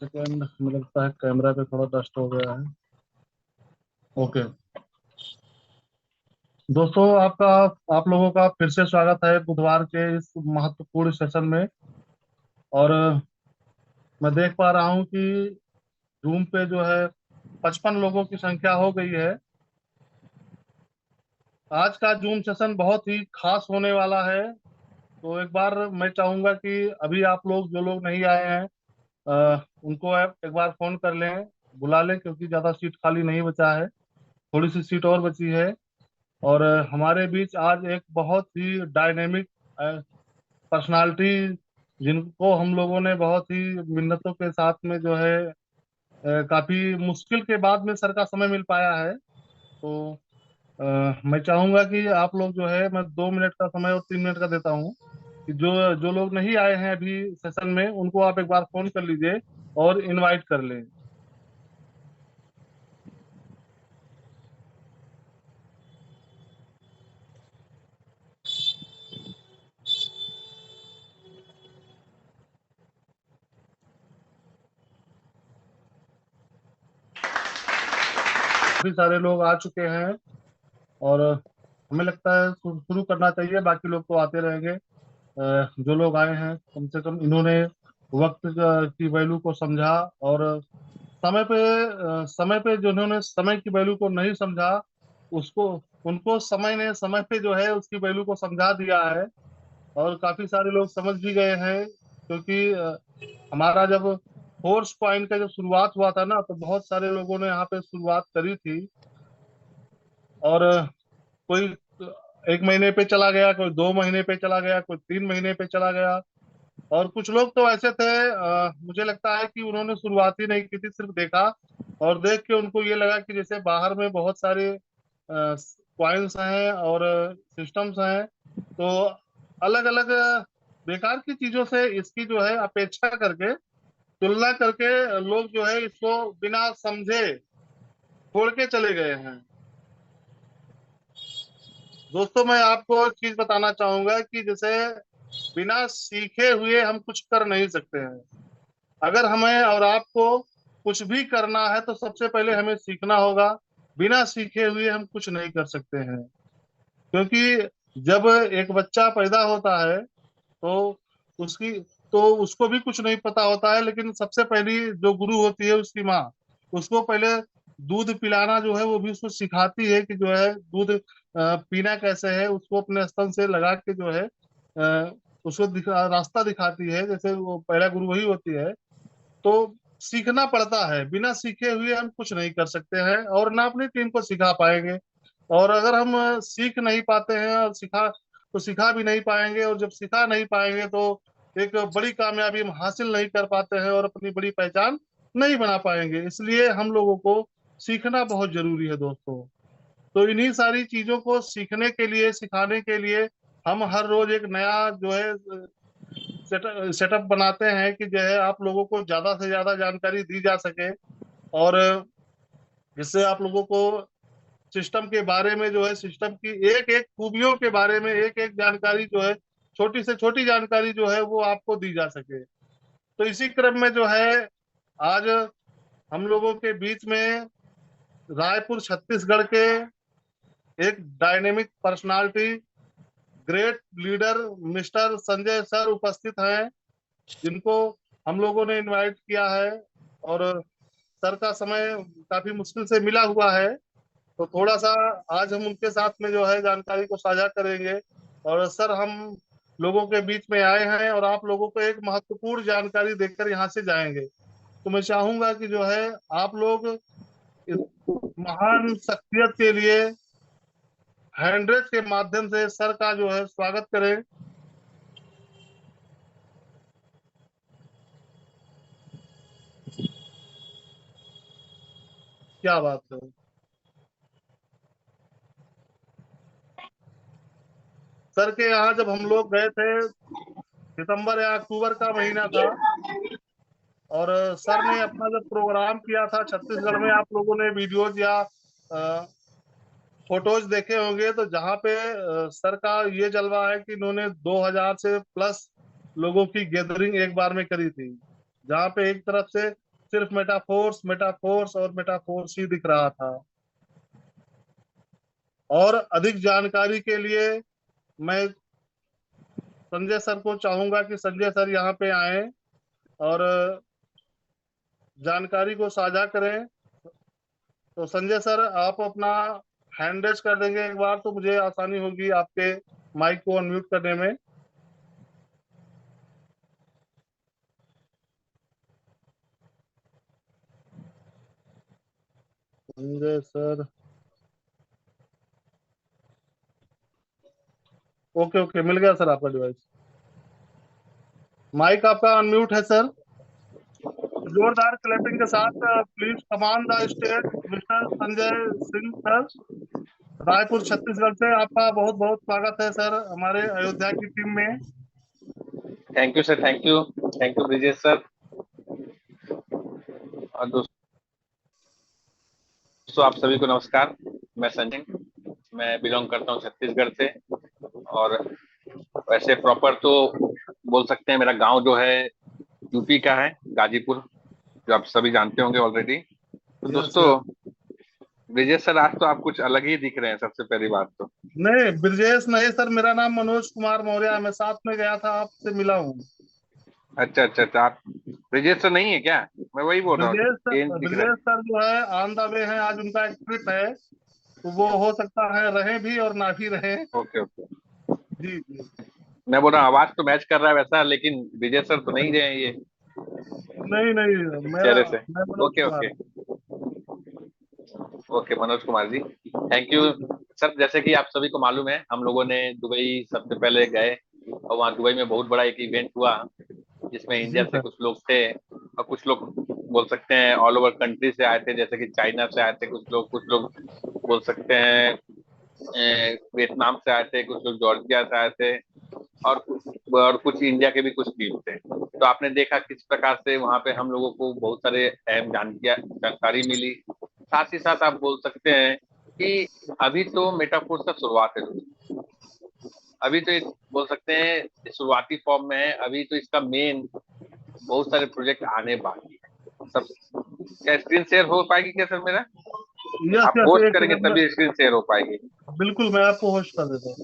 Second, मुझे लगता है कैमरा पे थोड़ा डस्ट हो गया है। ओके दोस्तों, आपका आप लोगों का फिर से स्वागत है बुधवार के इस महत्वपूर्ण सेशन में। और मैं देख पा रहा हूँ कि जूम पे जो है 55 लोगों की संख्या हो गई है। आज का जूम सेशन बहुत ही खास होने वाला है। तो एक बार मैं चाहूंगा कि अभी आप लोग जो लोग नहीं आए हैं, उनको आप एक बार फोन कर लें, बुला लें, क्योंकि ज़्यादा सीट खाली नहीं बचा है। थोड़ी सी सीट और बची है। और हमारे बीच आज एक बहुत ही डायनेमिक पर्सनालिटी, जिनको हम लोगों ने बहुत ही मिन्नतों के साथ में जो है काफी मुश्किल के बाद में सर का समय मिल पाया है। तो मैं चाहूंगा कि आप लोग जो है, मैं 2 मिनट का समय और 3 मिनट का देता हूँ कि जो जो लोग नहीं आए हैं अभी सेशन में, उनको आप एक बार फोन कर लीजिए और इनवाइट कर लें। काफी सारे लोग आ चुके हैं और हमें लगता है शुरू करना चाहिए। बाकी लोग तो आते रहेंगे। जो लोग आए हैं, कम से कम इन्होंने वक्त की वैल्यू को समझा। और समय पे जिन्होंने समय की वैल्यू को नहीं समझा, उसको उनको समय ने समय पे जो है उसकी वैल्यू को समझा दिया है। और काफी सारे लोग समझ भी गए हैं, क्योंकि हमारा जब फोर्स पॉइंट का जब शुरुआत हुआ था ना, तो बहुत सारे लोगों ने यहाँ पे शुरुआत करी थी। और कोई 1 महीने पे चला गया, कोई 2 महीने पे चला गया, कोई 3 महीने पे चला गया। और कुछ लोग तो ऐसे थे, मुझे लगता है कि उन्होंने शुरुआत ही नहीं की थी, सिर्फ देखा और देख के उनको ये लगा कि जैसे बाहर में बहुत सारे कॉइन्स हैं और सिस्टम्स हैं। तो अलग अलग बेकार की चीजों से इसकी जो है अपेक्षा करके, तुलना करके, लोग जो है इसको बिना समझे छोड़ के चले गए हैं। दोस्तों, मैं आपको एक चीज बताना चाहूंगा कि जैसे बिना सीखे हुए हम कुछ कर नहीं सकते हैं। अगर हमें और आपको कुछ भी करना है तो सबसे पहले हमें सीखना होगा। बिना सीखे हुए हम कुछ नहीं कर सकते हैं। क्योंकि जब एक बच्चा पैदा होता है, तो उसकी तो उसको भी कुछ नहीं पता होता है, लेकिन सबसे पहली जो गुरु होती है उसकी माँ, उसको पहले दूध पिलाना जो है वो भी उसको सिखाती है कि जो है दूध पीना कैसे है। उसको अपने स्तन से लगा के जो है उसको रास्ता दिखाती है। जैसे वो पहला गुरु वही होती है। तो सीखना पड़ता है। बिना सीखे हुए हम कुछ नहीं कर सकते हैं और ना अपनी टीम को सिखा पाएंगे। और अगर हम सीख नहीं पाते हैं और सिखा भी नहीं पाएंगे, और जब सिखा नहीं पाएंगे तो एक बड़ी कामयाबी हम हासिल नहीं कर पाते हैं और अपनी बड़ी पहचान नहीं बना पाएंगे। इसलिए हम लोगों को सीखना बहुत जरूरी है दोस्तों। तो इन्हीं सारी चीजों को सीखने के लिए, सिखाने के लिए हम हर रोज एक नया जो है सेटअप बनाते हैं कि जो है आप लोगों को ज्यादा से ज्यादा जानकारी दी जा सके। और जिससे आप लोगों को सिस्टम के बारे में जो है, सिस्टम की एक एक खूबियों के बारे में एक एक जानकारी जो है, छोटी से छोटी जानकारी जो है वो आपको दी जा सके। तो इसी क्रम में जो है आज हम लोगों के बीच में रायपुर छत्तीसगढ़ के एक dynamic personality, great leader mister Sanjay sir उपस्थित हैं, जिनको हम लोगों ने इनवाइट किया है। और सर का समय काफी मुश्किल से मिला हुआ है, तो थोड़ा सा आज हम उनके साथ में जो है जानकारी को साझा करेंगे। और सर हम लोगों के बीच में आए हैं और आप लोगों को एक महत्वपूर्ण जानकारी देकर यहाँ से जाएंगे। तो मैं चाहूंगा कि जो है आप लोग इस महान शख्सियत के लिए हैंडरेज के माध्यम से सर का जो है स्वागत करें। क्या बात है। सर के यहाँ जब हम लोग गए थे, सितंबर या अक्टूबर का महीना था, और सर ने अपना जब प्रोग्राम किया था छत्तीसगढ़ में, आप लोगों ने वीडियोज या फोटोज देखे होंगे, तो जहाँ पे सर का ये जलवा है कि इन्होंने 2000 से प्लस लोगों की गैदरिंग एक बार में करी थी। जहाँ पे एक तरफ से सिर्फ मेटाफोर्स मेटाफोर्स और मेटाफोर्स ही दिख रहा था। और अधिक जानकारी के लिए मैं संजय सर को चाहूंगा कि संजय सर यहाँ पे आए और जानकारी को साझा करें। तो संजय सर, आप अपना हैंड रेज कर देंगे एक बार, तो मुझे आसानी होगी आपके माइक को अनम्यूट करने में। संजय सर, ओके ओके, मिल गया सर आपका डिवाइस। माइक आपका अनम्यूट है सर। जोरदार क्लैपिंग के साथ please come on the stage mister Sanjay Singh sir, Raipur Chhattisgarh से। आपका बहुत बहुत स्वागत है सर हमारे अयोध्या की टीम में। Thank you sir, thank you, thank you Brijesh sir. और दोस्तों आप सभी को नमस्कार। मैं संजय, मैं बिलोंग करता हूँ छत्तीसगढ़ से। और वैसे प्रॉपर तो बोल सकते हैं मेरा गांव जो है यूपी का है, गाजीपुर, जो आप सभी जानते होंगे ऑलरेडी। तो यस दोस्तों सर। ब्रिजेश सर, आज तो आप कुछ अलग ही दिख रहे हैं। सबसे पहली बात तो नहीं, ब्रजेश नहीं सर, मेरा नाम मनोज कुमार मौर्य है। मैं साथ में गया था, आपसे मिला हूँ। अच्छा अच्छा अच्छा, आप ब्रिजेश सर नहीं है क्या? मैं वही बोल रहा हूँ, चेंज दिख रहा ब्रजेश सर जो है ऑन द वे है, आज उनका एक ट्रिप है, तो वो हो सकता है रहे भी और ना भी रहे। है। ओके ओके, जी जी। मैं बोल रहा हूँ आवाज तो मैच कर रहा है वैसा, लेकिन ब्रिजेश सर तो नहीं रहे ये नहीं नहीं, चेहरे से। मैं मनोज ओके कुमार ओके हूँ। Okay, Manoj Kumar ji, thank you. जी जी। सर जैसे कि आप सभी को मालूम है, हम लोगों ने दुबई सबसे पहले गए, और वहाँ दुबई में बहुत बड़ा एक इवेंट हुआ, जिसमें इंडिया जी से सर। कुछ लोग थे और कुछ लोग बोल सकते हैं ऑल ओवर कंट्री से आए थे, जैसे कि चाइना से आए थे कुछ लोग बोल सकते हैं वियतनाम से आए थे, कुछ लोग जॉर्जिया से आए थे, और कुछ इंडिया के भी कुछ टीम थे। तो आपने देखा किस प्रकार से वहां पे हम लोगों को बहुत सारे अहम जानकारी मिली। साथ ही साथ आप बोल सकते हैं कि अभी तो मेटाफोर्स का शुरुआत है दोस्तों। अभी तो बोल सकते हैं शुरुआती फॉर्म में है। अभी तो इसका मेन बहुत सारे प्रोजेक्ट आने बाकी है सब। क्या स्क्रीन शेयर हो पाएगी क्या सर मेरा? यस आप यस, होस्ट एक करेंगे सेकंड में। तभी स्क्रीन शेयर हो पाएगी। बिल्कुल, मैं आपको होस्ट कर देता हूँ।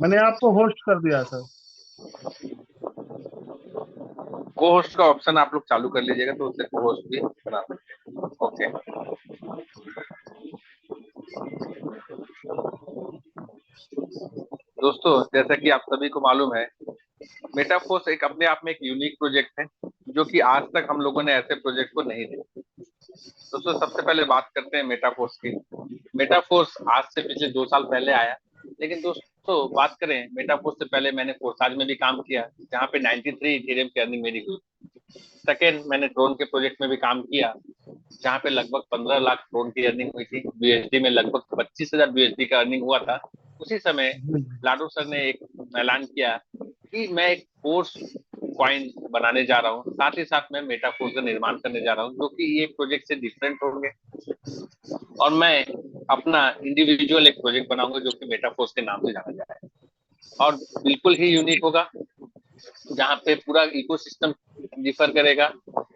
मैंने आपको होस्ट कर दिया सर। को होस्ट का ऑप्शन आप लोग चालू कर लीजिएगा, तो उससे को होस्ट भी बना सकते हैं। ओके दोस्तों, जैसा कि आप सभी को मालूम है, मेटाफोर्स एक अपने आप में एक यूनिक प्रोजेक्ट है, जो कि आज तक हम लोगों ने ऐसे प्रोजेक्ट को नहीं देखा। दोस्तों सबसे पहले बात करते हैं मेटाफोर्स की। मेटाफोर्स आज से पिछले 2 साल पहले आया, लेकिन दोस्तों बात करें मेटाफोर्स से पहले मैंने फोर्साज में भी काम किया, जहाँ पे 93 इथेरियम की अर्निंग मेरी हुई। सेकेंड, मैंने ड्रोन के प्रोजेक्ट में भी काम किया, जहाँ पे लगभग 15 लाख ड्रोन की अर्निंग हुई थी। बीएसडी में लगभग 25,000 बीएसडी का अर्निंग हुआ था। उसी समय जी लाडो सर ने एक ऐलान किया कि मैं एक फोर्स कॉइन बनाने जा रहा हूँ, साथ ही साथ मैं मेटाफोर्स का निर्माण करने जा रहा हूँ, जो कि ये प्रोजेक्ट से डिफरेंट होंगे। और मैं अपना इंडिविजुअल एक प्रोजेक्ट बनाऊंगा, जो कि मेटाफोर्स के नाम से जाना जाए, और बिल्कुल ही यूनिक होगा, जहाँ पे पूरा इकोसिस्टम डिफर करेगा।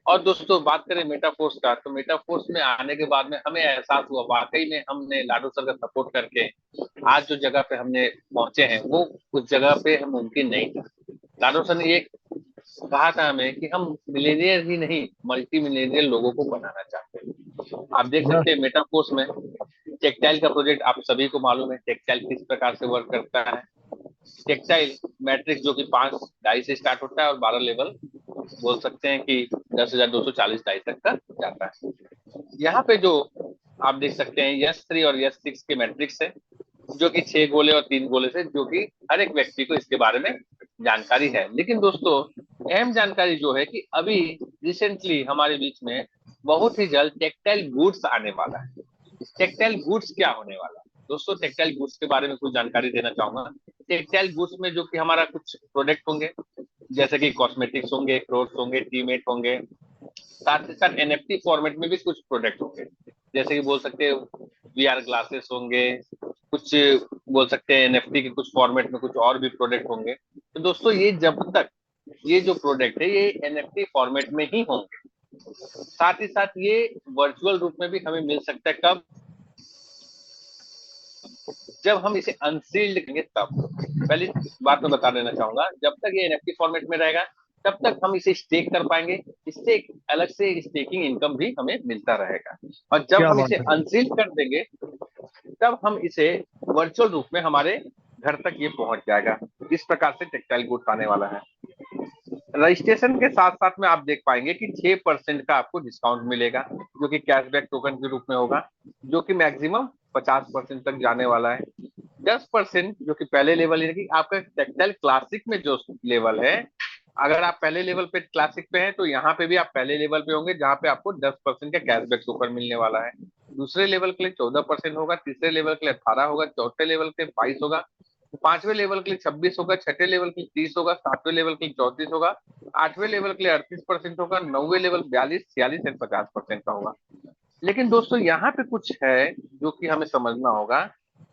और दोस्तों बात करें मेटाफोर्स का, तो मेटाफोर्स में आने के बाद में हमें एहसास हुआ वाकई में हमने लाडो सर का सपोर्ट करके आज जो जगह पे हमने पहुंचे हैं, वो उस जगह पे मुमकिन नहीं था। लाडो सर ने ये कहा था हमें कि हम मिलेनियर ही नहीं, मल्टी मिलेनियर लोगों को बनाना चाहते हैं। आप देख यस। सकते हैं मेटाफोर्स में टेक्सटाइल का प्रोजेक्ट, आप सभी को मालूम है टेक्सटाइल किस प्रकार से वर्क करता है। टेक्सटाइल मैट्रिक्स जो कि 5 डाई से स्टार्ट होता है और 12 लेवल बोल सकते हैं कि 10,240 डाई तक का जाता है। यहाँ पे जो आप देख सकते हैं यस 3 और यस 6 के मैट्रिक्स है, जो कि 6 गोले और 3 गोले से, जो कि हर एक व्यक्ति को इसके बारे में जानकारी है। लेकिन दोस्तों अहम जानकारी जो है कि अभी रिसेंटली हमारे बीच में बहुत ही जल्द टेक्सटाइल गुड्स आने वाला है। टेक्सटाइल गुड्स क्या होने वाला है दोस्तों? टेक्सटाइल गुड्स के बारे में कुछ जानकारी देना चाहूंगा। टेक्सटाइल गुड्स में जो कि हमारा कुछ प्रोडक्ट होंगे, जैसे कि कॉस्मेटिक्स होंगे, क्लोथ्स होंगे, टीमेट होंगे, साथ ही साथ एनएफटी फॉर्मेट में भी कुछ प्रोडक्ट होंगे, जैसे कि बोल सकते हैं वीआर ग्लासेस होंगे, कुछ बोल सकते हैं एनएफटी के कुछ फॉर्मेट में कुछ और भी प्रोडक्ट होंगे। तो दोस्तों ये जब तक ये जो प्रोडक्ट है ये एनएफटी फॉर्मेट में ही होंगे, साथ ही साथ ये वर्चुअल रूप में भी हमें मिल सकता है। कब? जब हम इसे अनसील्ड करेंगे तब। पहली बात मैं बता देना चाहूंगा, जब तक ये एनएफटी फॉर्मेट में रहेगा तब तक हम इसे स्टेक कर पाएंगे, इससे एक अलग से स्टेकिंग इनकम भी हमें मिलता रहेगा। और जब क्या हम बात इसे है। अनसील्ड कर देंगे तब हम इसे वर्चुअल रूप में हमारे घर तक ये पहुंच जाएगा। इस प्रकार से टेक्सटाइल गुड्स आने वाला है। रजिस्ट्रेशन के साथ साथ में आप देख पाएंगे कि 6% का आपको डिस्काउंट मिलेगा, जो कि कैशबैक टोकन के रूप में होगा, जो कि मैक्सिमम 50% तक जाने वाला है। 10% जो कि पहले लेवल, यानी कि आपका टेक्सटाइल क्लासिक में जो लेवल है, अगर आप पहले लेवल पे क्लासिक पे हैं तो यहाँ पे भी आप पहले लेवल पे होंगे, जहाँ पे आपको 10% का कैशबैक टोकन मिलने वाला है। दूसरे लेवल के लिए 14% होगा, तीसरे लेवल के लिए 18 होगा, चौथे लेवल के लिए 22 होगा, पांचवें लेवल के लिए 26 होगा, छठे लेवल के लिए 30 होगा, सातवें लेवल के लिए 34 होगा, आठवें लेवल के लिए 38% होगा, नौवे लेवल 42, 46 एंड 50% का होगा। लेकिन दोस्तों यहाँ पे कुछ है जो कि हमें समझना होगा।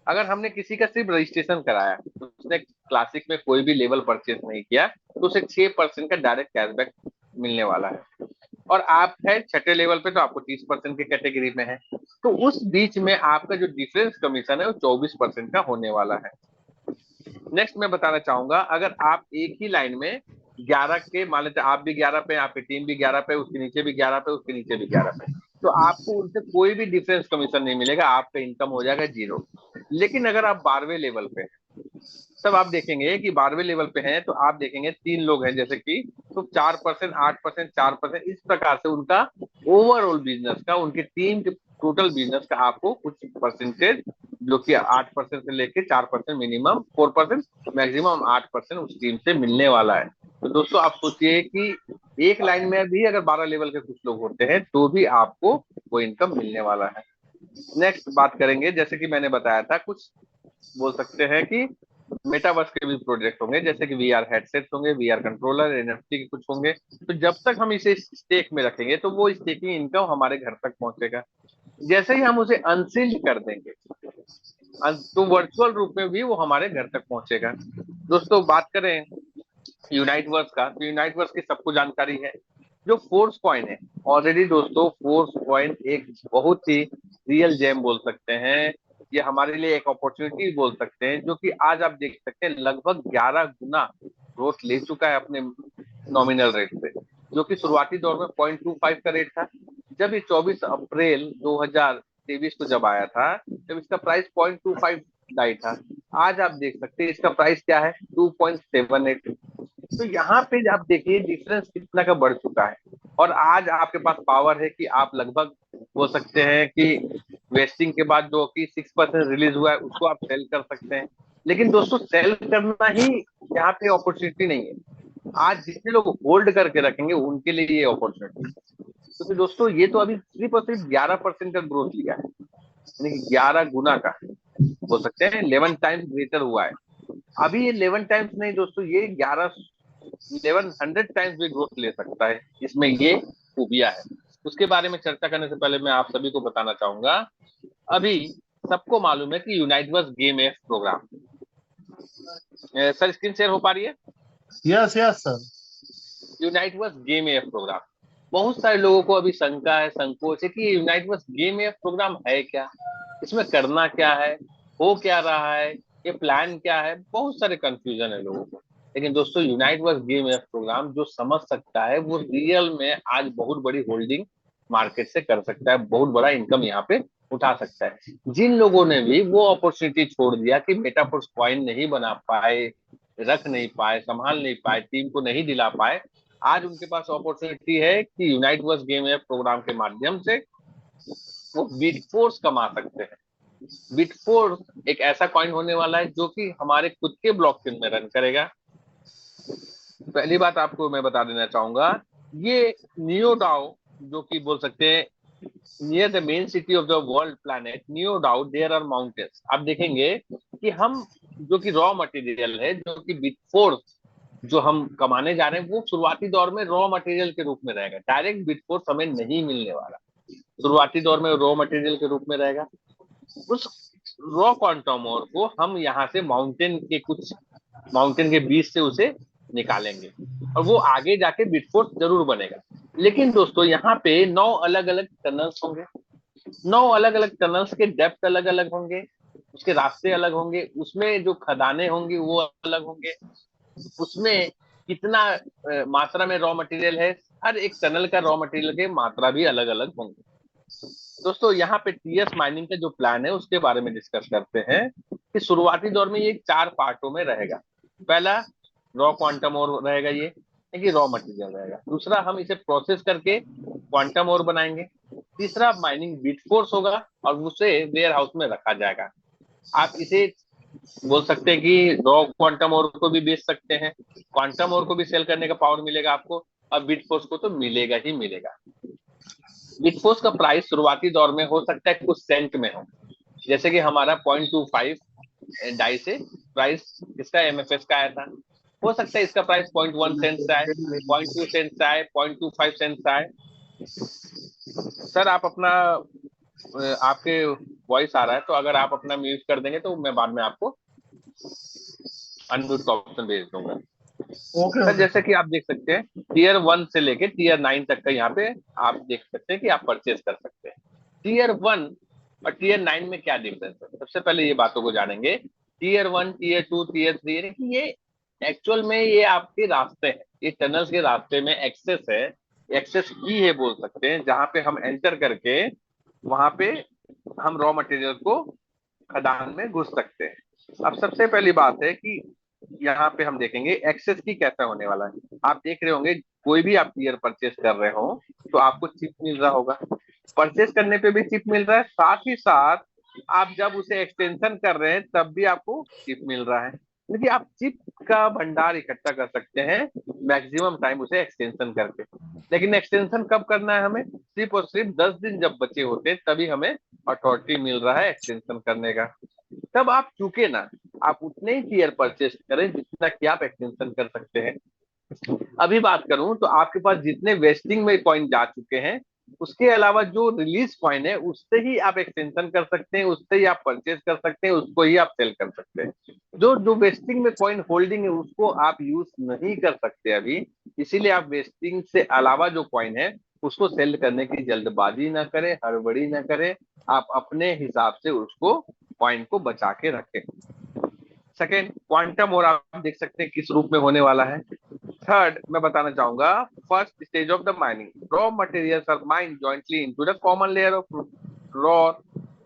अगर हमने किसी का सिर्फ रजिस्ट्रेशन कराया, तो उसने क्लासिक में कोई भी लेवल परचेस नहीं किया, तो उसे 6% का डायरेक्ट कैशबैक मिलने वाला है। और आप है छठे लेवल पे तो आपको 30% की कैटेगरी में है, तो उस बीच में आपका जो डिफरेंस कमीशन है वो 24% का होने वाला है। नेक्स्ट मैं बताना चाहूंगा, अगर आप एक ही लाइन में 11 के, मान लेते आप भी 11 पे, आपकी टीम भी 11 पे, उसके नीचे भी 11 पे, उसके नीचे भी 11 पे, तो आपको उनसे कोई भी डिफरेंस कमीशन नहीं मिलेगा, आपका इनकम हो जाएगा जीरो। लेकिन अगर आप 12वें लेवल पे, तब आप देखेंगे कि 12वें लेवल पे हैं तो आप देखेंगे तीन लोग हैं जैसे कि, तो 4%, 8%, 4%, इस प्रकार से उनका ओवरऑल बिजनेस का, उनकी टीम के टोटल बिजनेस का आपको कुछ परसेंटेज, जो कि 8% से लेके 4%, मिनिमम 4%, मैक्सिमम 8% उस टीम से मिलने वाला है। तो दोस्तों आप सोचिए कि एक लाइन में भी अगर 12 लेवल के कुछ लोग होते हैं तो भी आपको वो इनकम मिलने वाला है। नेक्स्ट बात करेंगे, जैसे कि मैंने बताया था, कुछ बोल सकते हैं कि मेटावर्स के भी प्रोजेक्ट होंगे, जैसे कि वीआर हेडसेट होंगे, वीआर कंट्रोलर, एनएफटी के कुछ होंगे। तो जब तक हम इसे स्टेक में रखेंगे तो वो स्टेकिंग इनकम हमारे घर तक पहुंचेगा। जैसे ही हम उसे अनसील्ड कर देंगे तो वर्चुअल रूप में भी वो हमारे घर तक पहुंचेगा। दोस्तों बात करें यूनाइट वर्स का, तो यूनाइट वर्स की सबको जानकारी है। जो फोर्स कॉइन है, ऑलरेडी दोस्तों फोर्स कॉइन एक बहुत ही रियल जेम बोल सकते हैं, ये हमारे लिए एक अपॉर्चुनिटी बोल सकते हैं, जो कि आज आप देख सकते हैं लगभग 11 गुना ग्रोथ ले चुका है अपने नॉमिनल रेट से, जो कि शुरुआती दौर में 0.25 का रेट था। जब ये 24 अप्रैल 2023 को जब आया था, जब इसका प्राइस 0.25 लाई था, आज आप देख सकते हैं इसका प्राइस क्या है, 2.78। तो यहाँ पे आप देखिए डिफरेंस कितना का बढ़ चुका है। और आज आपके पास पावर है कि आप लगभग बोल सकते हैं कि वेस्टिंग के बाद जो कि 6% रिलीज हुआ है उसको आप सेल कर सकते हैं। लेकिन दोस्तों सेल करना ही यहाँ पे अपॉर्चुनिटी नहीं है, आज जितने लोग होल्ड करके रखेंगे उनके लिए ये अपॉर्चुनिटी। क्योंकि दोस्तों ये तो अभी सिर्फ और सिर्फ 11% का ग्रोथ लिया है, यानी कि 11 गुना का बोल सकते हैं, 11 टाइम्स ग्रेटर हुआ है। अभी ये 11 टाइम्स नहीं दोस्तों, ये 1100 टाइम्स भी ग्रोथ ले सकता है, इसमें ये खूबियां है। उसके बारे में चर्चा करने से पहले मैं आप सभी को बताना चाहूंगा, अभी सबको मालूम है कि Uniteverse game F program, sir screen share हो पा रही है? Yes yes sir. Uniteverse game F program, बहुत सारे लोगों को अभी शंका है, संकोच है कि यूनाइटवर्स गेम एफ प्रोग्राम है क्या, इसमें करना क्या है, हो क्या रहा है, ये प्लान क्या है, बहुत सारे कंफ्यूजन है लोगों को। लेकिन दोस्तों यूनाइटवर्स गेम एफ प्रोग्राम जो समझ सकता है वो रियल में आज बहुत बड़ी होल्डिंग मार्केट से कर सकता है, बहुत बड़ा इनकम यहाँ पे उठा सकता है। जिन लोगों ने भी वो अपॉर्चुनिटी छोड़ दिया कि मेटाफोर्स कॉइन नहीं बना पाए, रख नहीं पाए, संभाल नहीं पाए, टीम को नहीं दिला पाए, आज उनके पास अपॉर्चुनिटी है कि unite verse game app program के माध्यम से वो बिटफोर्स कमा सकते हैं। बिटफोर्स एक ऐसा कॉइन होने वाला है जो कि हमारे खुद के ब्लॉकचेन में रन करेगा। पहली बात आपको मैं बता देना चाहूंगा, ये नियोडाओ जो कि बोल सकते हैं near the main city of the world planet नियोडाओ देयर आर माउंटेन्स। आप देखेंगे कि हम जो कि रॉ मटेरियल है, जो कि बिटफोर्स जो हम कमाने जा रहे हैं वो शुरुआती दौर में रॉ मटेरियल के रूप में रहेगा, डायरेक्ट बिट फोर्स हमें नहीं मिलने वाला। शुरुआती दौर में रॉ मटेरियल के रूप में रहेगा। उस रॉ क्वांटम और को हम यहाँ से माउंटेन के बीच से उसे निकालेंगे और वो आगे जाके बिट फोर्स जरूर बनेगा। लेकिन दोस्तों यहाँ पे 9 अलग अलग टनल्स होंगे, 9 अलग अलग टनल्स के डेप्थ अलग अलग होंगे, उसके रास्ते अलग होंगे, उसमें जो खदानें होंगी वो अलग होंगे, उसमें कितना मात्रा में रॉ मटेरियल है, हर एक टनल का रॉ मटेरियल के मात्रा भी अलग अलग होंगे। दोस्तों यहाँ पे टीएस माइनिंग का जो प्लान है उसके बारे में डिस्कस करते हैं कि शुरुआती दौर में ये 4 पार्टों में रहेगा। पहला रॉ क्वांटम और रहेगा, ये कि रॉ मटेरियल रहेगा। दूसरा हम इसे प्रोसेस करके क्वांटम और बनाएंगे। तीसरा माइनिंग बिट फोर्स होगा और उसे वेयर हाउस में रखा जाएगा। आप इसे बोल सकते हैं कि रॉ क्वांटम और को भी बेच सकते हैं, क्वांटम और को भी सेल करने का पावर मिलेगा आपको, और बिट फोर्स को तो मिलेगा ही मिलेगा। बिट फोर्स का प्राइस शुरुआती दौर में हो सकता है कुछ सेंट में हो, जैसे कि हमारा 0.25 डाई से प्राइस इसका एमएफएस का आया था, हो सकता है इसका प्राइस 0.1 सेंट से आए, 0.2 सेंट से आए, 0.25 सेंट से आए। सर आप अपना आपके वॉइस आ रहा है, तो अगर आप अपना म्यूट कर देंगे तो मैं बाद में आपको अनम्यूट का ऑप्शन भेज दूंगा। Okay sir okay. जैसे कि आप देख सकते हैं टीयर 1 से लेके टीयर 9 तक का यहाँ पे आप देख सकते हैं कि आप परचेज कर सकते हैं। टीयर 1 और टीयर 9 में क्या डिफरेंस है, सबसे पहले ये बातों को जानेंगे। टीयर 1, टीयर 2, टीयर 3, यानी कि ये एक्चुअल में ये आपके रास्ते हैं, ये टनल्स के रास्ते में एक्सेस है, एक्सेस की है बोल सकते हैं, जहां पे हम एंटर करके वहां पे हम रॉ मटेरियल को खदान में घुस सकते हैं। अब सबसे पहली बात है कि यहाँ पे हम देखेंगे एक्सेस की कैसा होने वाला है। आप देख रहे होंगे कोई भी आप ईयर परचेस कर रहे हो तो आपको चिप मिल रहा होगा, परचेस करने पे भी चिप मिल रहा है, साथ ही साथ आप जब उसे एक्सटेंशन कर रहे हैं तब भी आपको चिप मिल रहा है, क्योंकि आप चिप का भंडार इकट्ठा कर सकते हैं मैक्सिमम टाइम उसे एक्सटेंशन करके। लेकिन एक्सटेंशन कब करना है हमें, सिर्फ और सिर्फ 10 दिन जब बचे होते हैं तभी हमें अथॉरिटी मिल रहा है एक्सटेंशन करने का। तब आप चूके ना, आप उतने ही टीयर परचेस करें जितना कि आप एक्सटेंशन कर सकते हैं। अभी बात करूं तो आपके पास जितने वेस्टिंग में कॉइन जा चुके हैं उसके अलावा जो रिलीज कॉइन है उससे ही आप एक्सटेंशन कर सकते हैं, उससे ही आप परचेज कर सकते हैं, उसको ही आप सेल कर सकते हैं। जो जो वेस्टिंग में कॉइन होल्डिंग है उसको आप यूज नहीं कर सकते अभी, इसीलिए आप वेस्टिंग से अलावा जो कॉइन है उसको सेल करने की जल्दबाजी ना करें, हड़बड़ी ना करें, आप अपने हिसाब से उसको कॉइन को बचा के रखें। सेकेंड क्वांटम और आप देख सकते हैं किस रूप में होने वाला है। थर्ड मैं बताना चाहूंगा, first stage of the mining raw materials are mined jointly into the common layer of raw.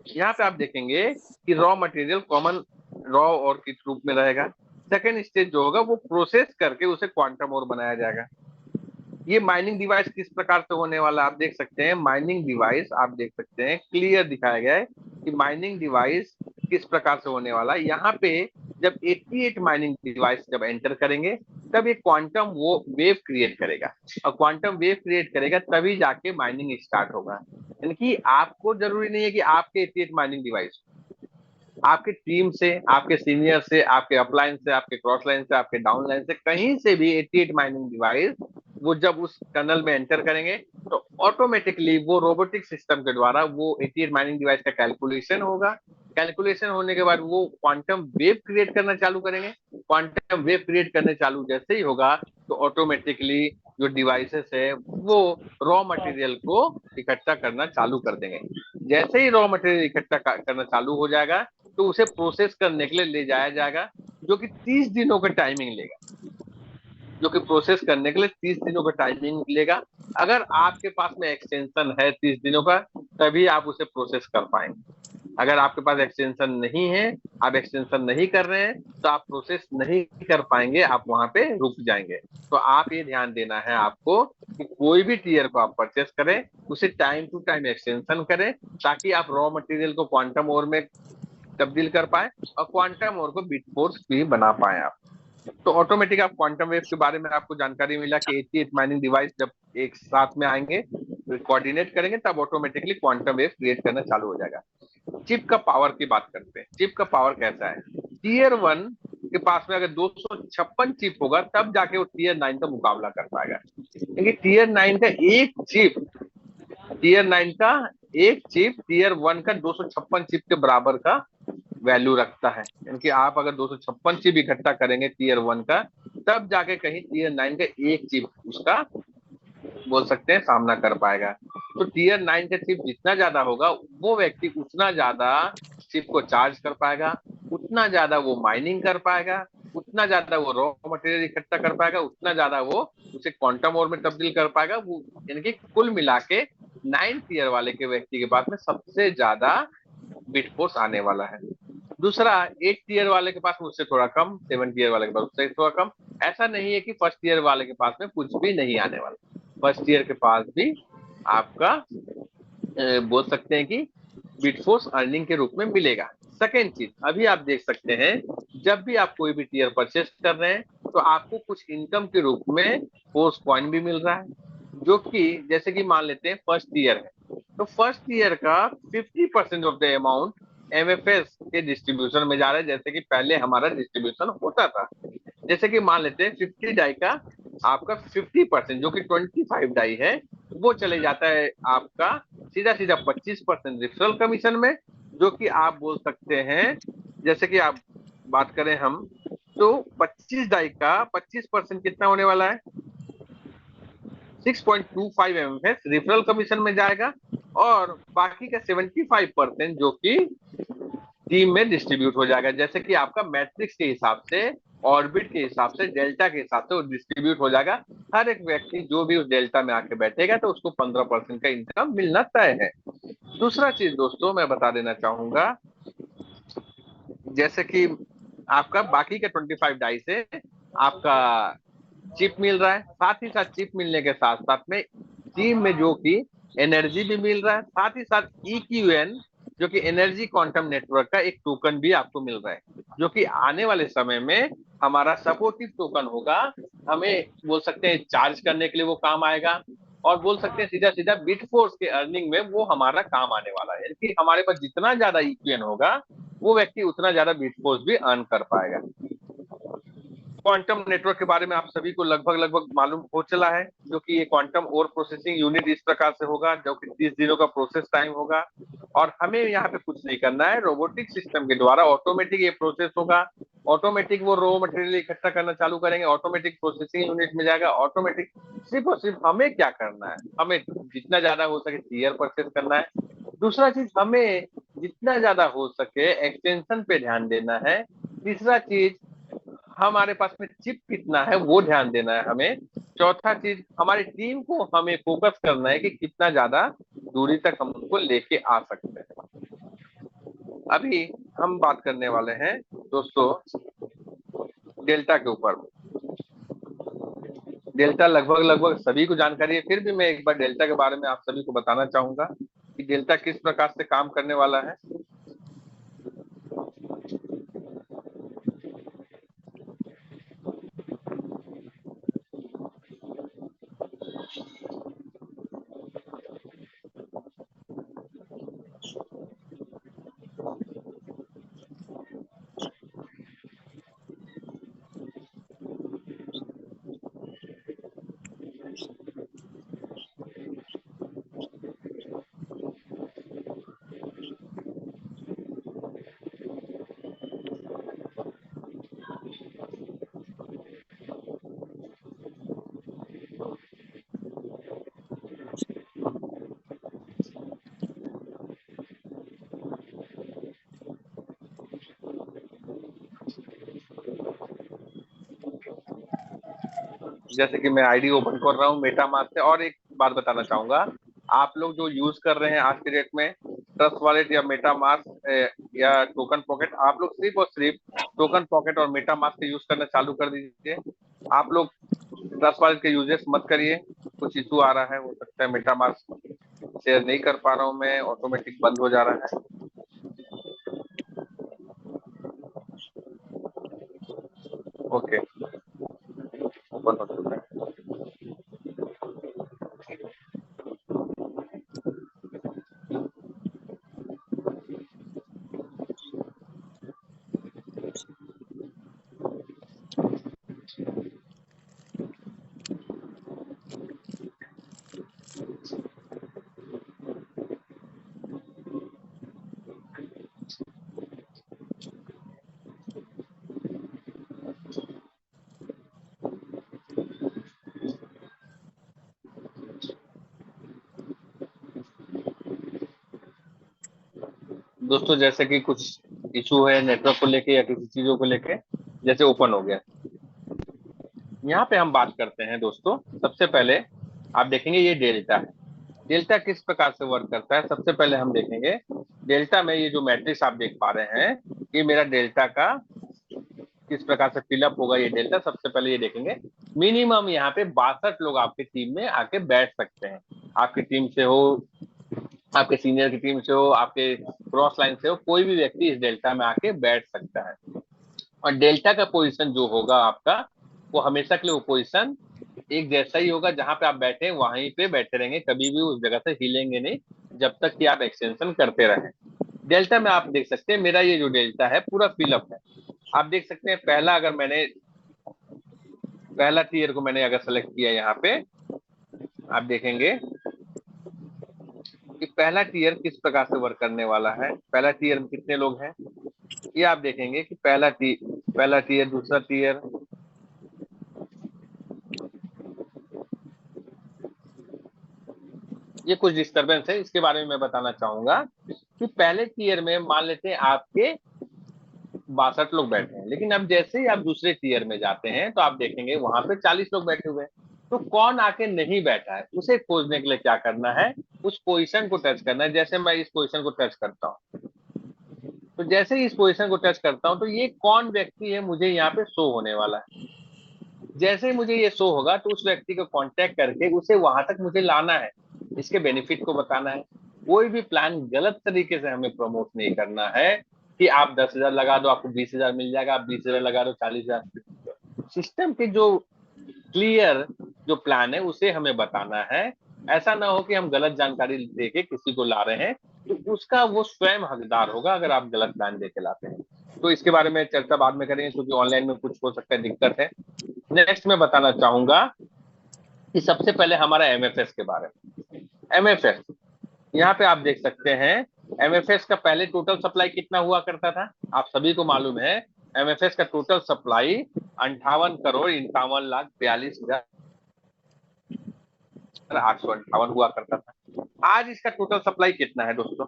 यहाँ पे आप देखेंगे कि रॉ मटेरियल कॉमन रॉ और किस रूप में रहेगा। सेकेंड स्टेज जो होगा वो प्रोसेस करके उसे क्वांटम और बनाया जाएगा। ये माइनिंग डिवाइस किस प्रकार से होने वाला आप देख सकते हैं, माइनिंग डिवाइस आप देख सकते हैं क्लियर दिखाया गया है कि माइनिंग डिवाइस किस प्रकार से होने वाला है। यहाँ पे जब 88 माइनिंग डिवाइस जब एंटर करेंगे तब ये क्वांटम वो वेव क्रिएट करेगा, और क्वांटम वेव क्रिएट करेगा तभी जाके माइनिंग स्टार्ट होगा। यानी कि आपको जरूरी नहीं है कि आपके 88 माइनिंग डिवाइस, आपके टीम से, आपके सीनियर से, आपके अपलाइन से, आपके क्रॉस लाइन से, आपके डाउन लाइन से, कहीं से भी 88 माइनिंग डिवाइस वो जब उस टनल में एंटर करेंगे तो ऑटोमेटिकली वो रोबोटिक सिस्टम के द्वारा वो 88 माइनिंग डिवाइस का कैलकुलेशन होगा। कैलकुलेशन होने के बाद वो क्वांटम वेव क्रिएट करना चालू करेंगे। क्वांटम वेव क्रिएट करने चालू जैसे ही होगा तो ऑटोमेटिकली जो डिवाइसेस है वो रॉ मटेरियल को इकट्ठा करना चालू कर देंगे। जैसे ही रॉ मटेरियल इकट्ठा करना चालू हो जाएगा तो उसे प्रोसेस करने के लिए ले जाया जाएगा, जो कि 30 दिनों का टाइमिंग लेगा, जो कि प्रोसेस करने के लिए 30 दिनों का टाइमिंग लेगा। अगर आपके पास में एक्सटेंशन है 30 दिनों का तभी आप उसे प्रोसेस कर पाएंगे। अगर आपके पास एक्सटेंशन नहीं है, आप एक्सटेंशन नहीं कर रहे हैं तो आप प्रोसेस नहीं कर पाएंगे, आप वहां पे रुक जाएंगे। तो आप ये ध्यान देना है आपको कि कोई भी टीयर को आप परचेस करें उसे टाइम टू टाइम एक्सटेंशन करें, ताकि आप रॉ मटेरियल को क्वांटम ओर में तब्दील कर पाए और क्वांटम ओर को बिट फोर्स भी बना पाए आप। तो ऑटोमेटिक आप क्वांटम वेव के बारे में आपको जानकारी मिला कि 88 माइनिंग डिवाइस जब एक साथ में आएंगे कोऑर्डिनेट करेंगे तब ऑटोमेटिकली क्वांटम वेव क्रिएट करना चालू हो जाएगा। चिप का पावर की बात करते हैं, चिप का पावर कैसा है। टीयर 1 के पास में अगर 256 चिप होगा तब जाके वो टीयर 9 का मुकाबला कर पाएगा। क्योंकि टीयर 9 का एक चिप टीयर 1 का 256 चिप के बराबर का वैल्यू रखता है। यानी आप अगर 256 चिप इकट्ठा करेंगे टीयर 1 का, तब जाके कहीं टीयर 9 का एक चिप उसका बोल सकते हैं सामना कर पाएगा। तो टीयर 9 का चिप जितना ज्यादा होगा, वो व्यक्ति उतना ज्यादा चिप को चार्ज कर पाएगा, उतना ज्यादा वो माइनिंग कर पाएगा, उतना ज्यादा वो रॉ मटेरियल इकट्ठा कर पाएगा, उतना ज्यादा वो उसे क्वांटम और में तब्दील कर पाएगा। वो यानी कि कुल मिला के 9 टीयर वाले के व्यक्ति के पास में सबसे ज्यादा बिट फोर्स आने वाला है। दूसरा, 8 टीयर वाले के पास में उससे थोड़ा कम, 7 टीयर वाले के पास उससे थोड़ा कम। ऐसा नहीं है कि फर्स्ट ईयर वाले के पास में कुछ भी नहीं आने वाला। फर्स्ट ईयर के पास भी आपका बोल सकते हैं कि बिटफोर्स अर्निंग के रूप में मिलेगा। सेकेंड चीज, अभी आप देख सकते हैं जब भी आप कोई भी टीयर परचेस कर रहे हैं तो आपको कुछ इनकम के रूप में फोर्स कॉइन भी मिल रहा है, जो कि जैसे कि मान लेते हैं फर्स्ट ईयर है, तो फर्स्ट ईयर का 50% ऑफ द अमाउंट एमएफएस के डिस्ट्रीब्यूशन में जा रहा है, जैसे कि पहले हमारा डिस्ट्रीब्यूशन होता था। जैसे कि मान लेते हैं 50 डाई का आपका 50% जो कि 25 डाई है, वो चले जाता है आपका सीधा सीधा 25% रेफरल कमीशन में, जो कि आप बोल सकते हैं जैसे कि आप बात करें हम, तो 25 डाई का 25% कितना होने वाला है, 6.25 एमएफएस रेफरल कमीशन में जाएगा, और बाकी का 75% जो कि टीम में डिस्ट्रीब्यूट हो जाएगा। जैसे कि आपका मैट्रिक्स के हिसाब से, ऑर्बिट के हिसाब से, डेल्टा के हिसाब से वो डिस्ट्रीब्यूट हो जाएगा। हर एक व्यक्ति जो भी उस डेल्टा में आके बैठेगा तो उसको 15% का इनकम मिलना तय है। दूसरा चीज दोस्तों मैं बता देना चाहूंगा, जैसे कि आपका बाकी के 25 डाई से आपका चिप मिल रहा है, साथ ही साथ चिप मिलने के साथ साथ में टीम में जो कि एनर्जी भी मिल रहा है, साथ ही साथ EQN जो कि एनर्जी क्वांटम नेटवर्क का एक टोकन भी आपको मिल रहा है, जो कि आने वाले समय में हमारा सपोर्टिव टोकन होगा। हमें बोल सकते हैं चार्ज करने के लिए वो काम आएगा, और बोल सकते हैं सीधा सीधा बिट फोर्स के अर्निंग में वो हमारा काम आने वाला है। यानी हमारे पास जितना ज्यादा EQN होगा, वो व्यक्ति उतना ज्यादा बिट फोर्स भी अर्न कर पाएगा। क्वांटम नेटवर्क के बारे में आप सभी को लगभग लगभग मालूम हो चला है, जो कि ये क्वांटम और प्रोसेसिंग यूनिट इस प्रकार से होगा, जो कि 30 दिनों का प्रोसेस टाइम होगा, और हमें यहाँ पे कुछ नहीं करना है, रोबोटिक सिस्टम के द्वारा ऑटोमेटिक ये प्रोसेस होगा। ऑटोमेटिक वो रॉ मटेरियल इकट्ठा करना चालू करेंगे, ऑटोमेटिक प्रोसेसिंग यूनिट में जाएगा, ऑटोमेटिक। सिर्फ और सिर्फ हमें क्या करना है, हमें जितना ज्यादा हो सके टीयर परचेस करना है। दूसरा चीज, हमें जितना ज्यादा हो सके एक्सटेंशन पे ध्यान देना है। तीसरा चीज, हमारे पास में चिप कितना है वो ध्यान देना है हमें। चौथा चीज, हमारी टीम को हमें फोकस करना है कि कितना ज्यादा दूरी तक हम उनको लेके आ सकते हैं। अभी हम बात करने वाले हैं दोस्तों डेल्टा के ऊपर। डेल्टा लगभग लगभग सभी को जानकारी है, फिर भी मैं एक बार डेल्टा के बारे में आप सभी को बताना चाहूंगा कि डेल्टा किस प्रकार से काम करने वाला है। जैसे कि मैं आईडी ओपन कर रहा हूँ मेटामास्क से, और एक बात बताना चाहूंगा, आप लोग जो यूज कर रहे हैं आज के डेट में ट्रस्ट वॉलेट या मेटामास्क या टोकन पॉकेट, आप लोग सिर्फ और सिर्फ टोकन पॉकेट और मेटामास्क यूज करना चालू कर दीजिए। आप लोग ट्रस्ट वॉलेट के यूजेस मत करिए, कुछ इशू आ रहा है, हो सकता है मेटामास्क शेयर नहीं कर पा रहा हूँ मैं, ऑटोमेटिक बंद हो जा रहा है। ओके, ओपन हो चुका है। दोस्तों जैसे कि कुछ इशू है नेटवर्क को लेके या किसी चीजों को लेके, जैसे ओपन हो गया, यहाँ पे हम बात करते हैं दोस्तों। सबसे पहले आप देखेंगे ये डेल्टा है। डेल्टा किस प्रकार से वर्क करता है, सबसे पहले हम देखेंगे डेल्टा में ये जो मैट्रिक्स आप देख पा रहे हैं, ये मेरा डेल्टा का किस प्रकार से फिलअप होगा ये डेल्टा। सबसे पहले ये देखेंगे मिनिमम यहाँ पे 62 लोग आपके टीम में आके बैठ सकते हैं। आपकी टीम से हो, आपके सीनियर की टीम से हो, आपके क्रॉस लाइन से हो, कोई भी व्यक्ति इस डेल्टा में आके बैठ सकता है। और डेल्टा का पोजीशन जो होगा आपका, वो हमेशा के लिए वो पोजीशन एक जैसा ही होगा। जहां पे आप बैठे हैं वहीं पे बैठे रहेंगे, कभी भी उस जगह से हिलेंगे नहीं जब तक कि आप एक्सटेंशन करते रहें। डेल्टा में आप देख सकते हैं मेरा ये जो डेल्टा है पूरा फिलअप है। आप देख सकते हैं पहला टीयर को मैंने अगर सेलेक्ट किया यहाँ पे, आप देखेंगे कि पहला टीयर किस प्रकार से वर्क करने वाला है। पहला टीयर में कितने लोग हैं ये आप देखेंगे कि पहला टीयर, दूसरा टीयर, ये कुछ डिस्टरबेंस है, इसके बारे में मैं बताना चाहूंगा कि पहले टीयर में मान लेते हैं आपके 62 लोग बैठे हैं, लेकिन अब जैसे ही आप दूसरे टीयर में जाते हैं तो आप देखेंगे वहां पे 40 लोग बैठे हुए हैं। तो कौन आके नहीं बैठा है उसे खोजने के लिए क्या करना है, उस पोजीशन को टच करना है। जैसे मैं इस पोजीशन को टच करता हूँ, तो जैसे ही इस पोजीशन को टच करता हूँ तो ये कौन व्यक्ति है मुझे यहाँ पे शो होने वाला है। जैसे ही मुझे ये शो होगा तो उस व्यक्ति को कांटेक्ट करके उसे वहां तक मुझे लाना है, इसके बेनिफिट को बताना है। कोई भी प्लान गलत तरीके से हमें प्रमोट नहीं करना है कि आप 10,000 लगा दो आपको 20,000 मिल जाएगा, आप 20,000 लगा दो 40,000। सिस्टम के जो क्लियर जो प्लान है उसे हमें बताना है। ऐसा ना हो कि हम गलत जानकारी देके किसी को ला रहे हैं, तो उसका वो स्वयं हकदार होगा अगर आप गलत प्लान देके लाते हैं। तो इसके बारे में चर्चा बाद में करेंगे क्योंकि ऑनलाइन में कुछ हो सकता है दिक्कत है। नेक्स्ट मैं बताना चाहूंगा कि सबसे पहले हमारा एमएफएस के बारे में। एमएफएस यहाँ पे आप देख सकते हैं, एमएफएस का पहले टोटल सप्लाई कितना हुआ करता था आप सभी को मालूम है। एमएफएस का टोटल सप्लाई 58,51,42,858 हुआ करता था। आज इसका टोटल सप्लाई कितना है दोस्तों?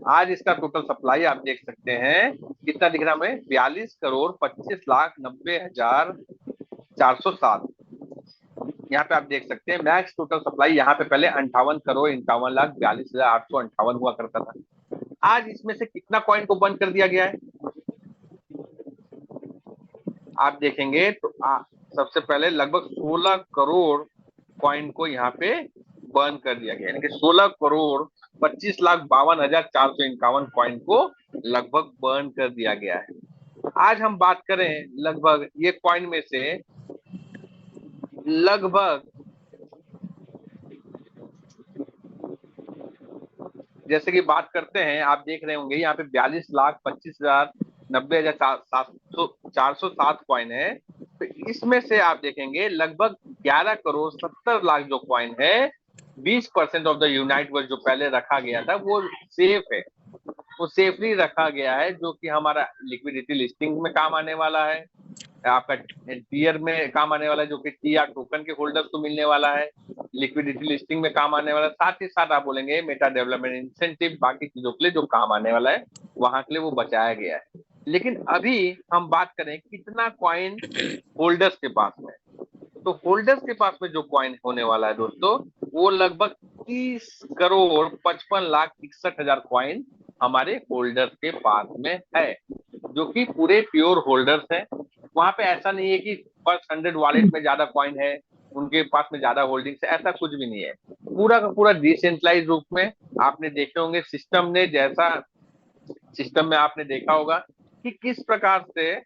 आज इसका टोटल सप्लाई आप देख सकते हैं कितना दिख रहा है, 42,25,25,407। यहाँ पे आप देख सकते हैं मैक्स टोटल सप्लाई यहाँ पे पहले 58,51,42,858 हुआ करता था। आज इसमें से कितना कॉइन को बंद कर दिया गया है आप देखेंगे तो सबसे पहले लगभग 16 करोड़ कॉइन को यहाँ पे बर्न कर दिया गया, यानी कि 16,25,52,451 कॉइन को लगभग बर्न कर दिया गया है। आज हम बात करें लगभग ये कॉइन में से लगभग जैसे कि बात करते हैं, आप देख रहे होंगे यहाँ पे 42,25,90,407 कॉइन है। तो इसमें से आप देखेंगे लगभग 11,70,00,000 जो कॉइन है, 20% ऑफ द यूनाइट वर्ड जो पहले रखा गया था वो सेफ है, वो सेफली रखा गया है, जो कि हमारा लिक्विडिटी लिस्टिंग में काम आने वाला है, आपका टीयर में काम आने वाला है जो कि टीआर टोकन के होल्डर्स को मिलने वाला है, लिक्विडिटी लिस्टिंग में काम आने वाला है, साथ ही साथ आप बोलेंगे मेटा डेवलपमेंट इंसेंटिव बाकी चीजों के लिए जो काम आने वाला है वहां के लिए वो बचाया गया है। लेकिन अभी हम बात करें कितना कॉइन होल्डर्स के पास में, तो होल्डर्स के पास में जो कॉइन होने वाला है दोस्तों वो लगभग 30,55,61,000 कॉइन हमारे होल्डर्स के पास में है, जो कि पूरे प्योर होल्डर्स हैं। वहां पे ऐसा नहीं है कि फर्स्ट 100 वॉलेट में ज्यादा कॉइन है उनके पास में ज्यादा होल्डिंग्स है, ऐसा कुछ भी नहीं है। पूरा का पूरा डिसेंट्रलाइज रूप में आपने देखे होंगे सिस्टम ने, जैसा सिस्टम में आपने देखा होगा कि किस प्रकार से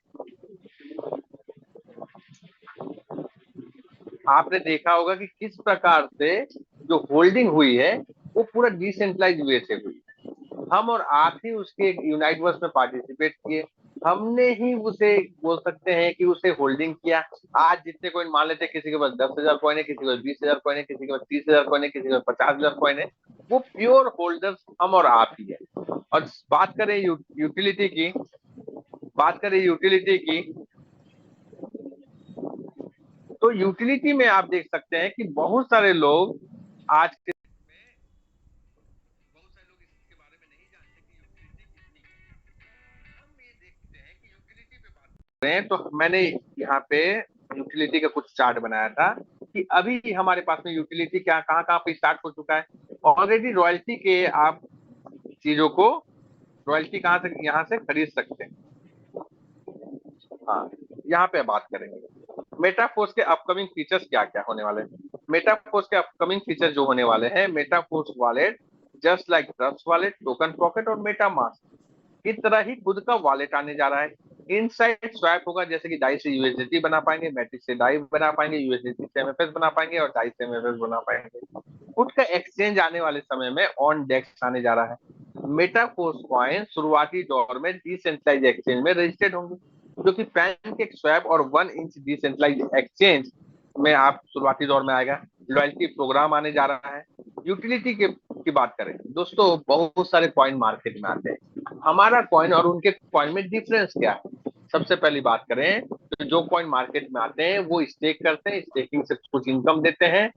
आपने देखा होगा कि किस प्रकार से जो होल्डिंग हुई है वो पूरा डिसेंट्रलाइज वे से हुई। हम और आप ही उसके यूनाइट वर्स में पार्टिसिपेट किए, हमने ही उसे बोल सकते हैं कि उसे होल्डिंग किया। आज जितने कॉइन मान लेते हैं, किसी के पास 10,000 कॉइन है, किसी के पास 20,000 कॉइन है, किसी के पास 30,000 कॉइन है, किसी के पास 50,000 कॉइन है, वो प्योर होल्डर्स हम और आप ही है। और बात करें यूटिलिटी की, बात करें यूटिलिटी की, तो यूटिलिटी में आप देख सकते हैं कि बहुत सारे लोग आज के बहुत सारे लोग इसके बारे में नहीं जानते कि यूटिलिटी कितनी है। हम ये देखते हैं कि यूटिलिटी पे बात कर रहे हैं, तो मैंने यहाँ पे यूटिलिटी का कुछ चार्ट बनाया था कि अभी हमारे पास में यूटिलिटी क्या कहाँ कहाँ पे स्टार्ट हो चुका है। ऑलरेडी रॉयल्टी के आप चीजों को, रॉयल्टी कहाँ से यहाँ से खरीद सकते हैं। हाँ, यहाँ पे बात करेंगे मेटाफोर्स के अपकमिंग फीचर्स क्या क्या होने वाले हैं। मेटाफोर्स के अपकमिंग फीचर जो होने वाले हैं, Metaforce wallet just like Trust Wallet, Token Pocket और मेटामास्क की तरह ही खुद का वॉलेट आने जा रहा है। इनसाइड स्वैप होगा, जैसे कि डाई से यूएसडीटी बना पाएंगे, मैट्रिक्स से डाई बना पाएंगे, यूएसडीटी से एमएफएस बना पाएंगे और डाई से एमएफएस बना पाएंगे। खुद का एक्सचेंज आने वाले समय में ऑन डेस्क आने जा रहा है। मेटाफोर्स कॉइन शुरुआती दौर में डिसेंट्रलाइज एक्सचेंज में रजिस्टर्ड होंगे, जो कि पैनकेक स्वैप और 1 इंच डिसेंट्रलाइज एक्सचेंज में आप शुरुआती दौर में आएगा। लॉयल्टी प्रोग्राम आने जा रहा है। यूटिलिटी की बात करें दोस्तों, बहुत सारे कॉइन मार्केट में आते हैं। हमारा कॉइन और उनके कॉइन में डिफरेंस क्या है? सबसे पहली बात करें तो जो कॉइन मार्केट में आते हैं वो स्टेक करते हैं, स्टेकिंग से कुछ इनकम देते हैं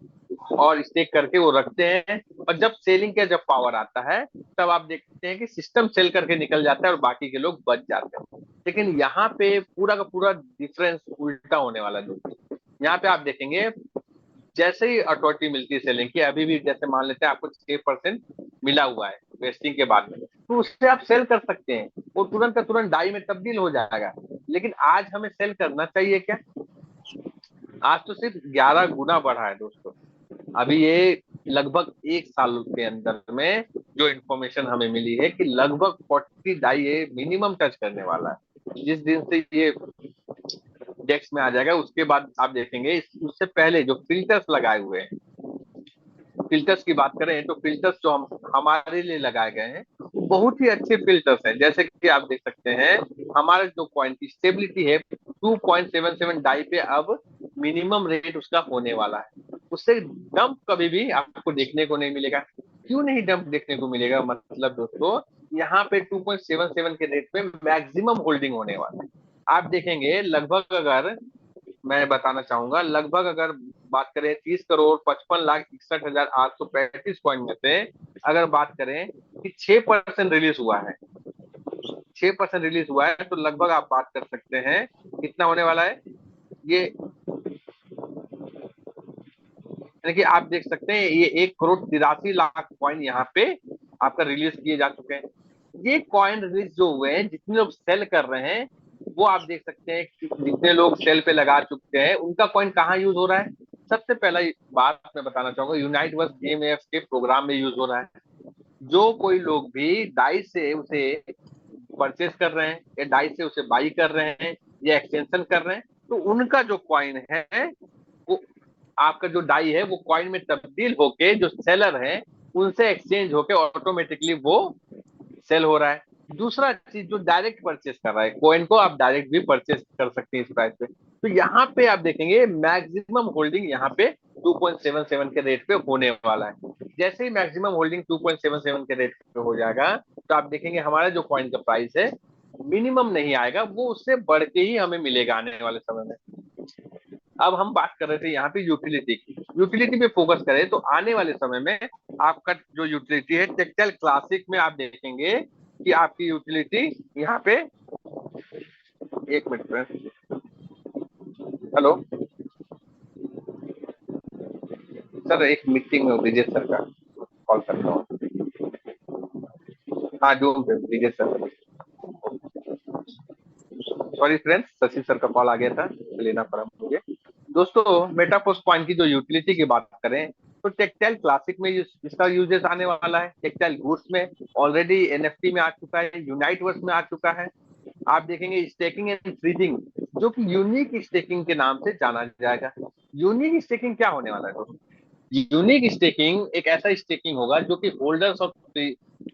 और स्टेक करके वो रखते हैं। और जब सेलिंग का जब पावर आता है, तब आप देखते हैं कि सिस्टम सेल करके निकल जाता है और बाकी के लोग बच जाते हैं। लेकिन यहाँ पे पूरा का पूरा डिफरेंस उल्टा होने वाला है दोस्तों। यहाँ पे आप देखेंगे जैसे ही अथॉरिटी मिलती है सेलिंग की, अभी भी जैसे मान लेते हैं आपको 6% मिला हुआ है वेस्टिंग के बाद में, तो उससे आप सेल कर सकते हैं, वो तुरंत का तुरंत डाई में तब्दील हो जाएगा। लेकिन आज हमें सेल करना चाहिए क्या? आज तो सिर्फ 11 गुना बढ़ा है दोस्तों। अभी ये लगभग 1 साल के अंदर में जो इन्फॉर्मेशन हमें मिली है कि लगभग 40 डाई ये मिनिमम टच करने वाला है। जिस दिन से ये डेस्क में आ जाएगा, उसके बाद आप देखेंगे उससे पहले जो फिल्टर्स लगाए हुए हैं, फिल्टर्स की बात करें तो फिल्टर्स जो हम हमारे लिए लगाए गए हैं बहुत ही अच्छे फिल्टर्स हैं। जैसे कि आप देख सकते हैं हमारे जो कॉइन की स्टेबिलिटी है 2.77 डाई पे अब मिनिमम रेट उसका होने वाला है। उससे डंप कभी भी आपको देखने को नहीं मिलेगा। क्यों नहीं डंप देखने को मिलेगा? मतलब दोस्तों, यहाँ पे 2.77 के रेट पे मैक्सिमम होल्डिंग होने वाला है। आप देखेंगे लगभग, अगर मैं बताना चाहूंगा, लगभग अगर बात करें 30,55,61,835 कॉइन में से अगर बात करें कि 6% रिलीज हुआ है, 6% रिलीज हुआ है, तो लगभग आप बात कर सकते हैं कितना होने वाला है ये। यानी कि आप देख सकते हैं ये 1,83,00,000 कॉइन यहाँ पे आपका रिलीज किए जा चुके हैं। ये कॉइन रिलीज जो हुए हैं, जितने लोग सेल कर रहे हैं, वो आप देख सकते हैं कि जितने लोग सेल पे लगा चुके हैं उनका कॉइन कहाँ यूज हो रहा है। सबसे पहला बात मैं बताना चाहूंगा, यूनाइट वर्स गेमएफ के प्रोग्राम में यूज हो रहा है। जो कोई लोग भी डाई से उसे परचेस कर रहे हैं या डाई से उसे बाई कर रहे हैं या एक्सटेंशन कर रहे हैं, तो उनका जो कॉइन है वो, आपका जो डाई है वो कॉइन में तब्दील होके जो सेलर है उनसे एक्सचेंज होके ऑटोमेटिकली वो सेल हो रहा है। दूसरा चीज, जो डायरेक्ट परचेस कर रहा है कॉइन को, आप डायरेक्ट भी परचेस कर सकते हैं इस प्राइस पे। तो यहाँ पे आप देखेंगे मैक्सिमम होल्डिंग यहाँ पे 2.77 के रेट पे होने वाला है। जैसे ही मैक्सिमम होल्डिंग 2.77 के रेट पे हो जाएगा, तो आप देखेंगे हमारा जो कॉइन का प्राइस है मिनिमम नहीं आएगा, वो उससे बढ़ के ही हमें मिलेगा आने वाले समय में। अब हम बात कर रहे थे यहाँ पे यूटिलिटी की। यूटिलिटी पे फोकस करें तो आने वाले समय में आपका जो यूटिलिटी है टेक्सटाइल क्लासिक में आप देखेंगे कि आपकी यूटिलिटी यहाँ पे, एक मिनट में, हेलो सर, एक मीटिंग में विजय सर का कॉल करता हूँ। हाँ, जूम पे Vijay sir. Sorry friends, Shashi sir का कॉल आ गया था, लेना पड़ा मुझे। दोस्तों, मेटाफोर्स कॉइन की जो यूटिलिटी की बात करें तो टेक्सटाइल क्लासिक में इसका यूजेस आने वाला है। टेक्सटाइल गुड्स में ऑलरेडी एनएफटी में आ चुका है, यूनाइट वर्स में आ चुका है। आप देखेंगे स्टेकिंग एंड फ्रीजिंग, जो कि यूनिक स्टेकिंग के नाम से जाना जाएगा। यूनिक स्टेकिंग क्या होने वाला है दोस्तों? यूनिक स्टेकिंग एक ऐसा स्टेकिंग होगा जो कि होल्डर्स ऑफ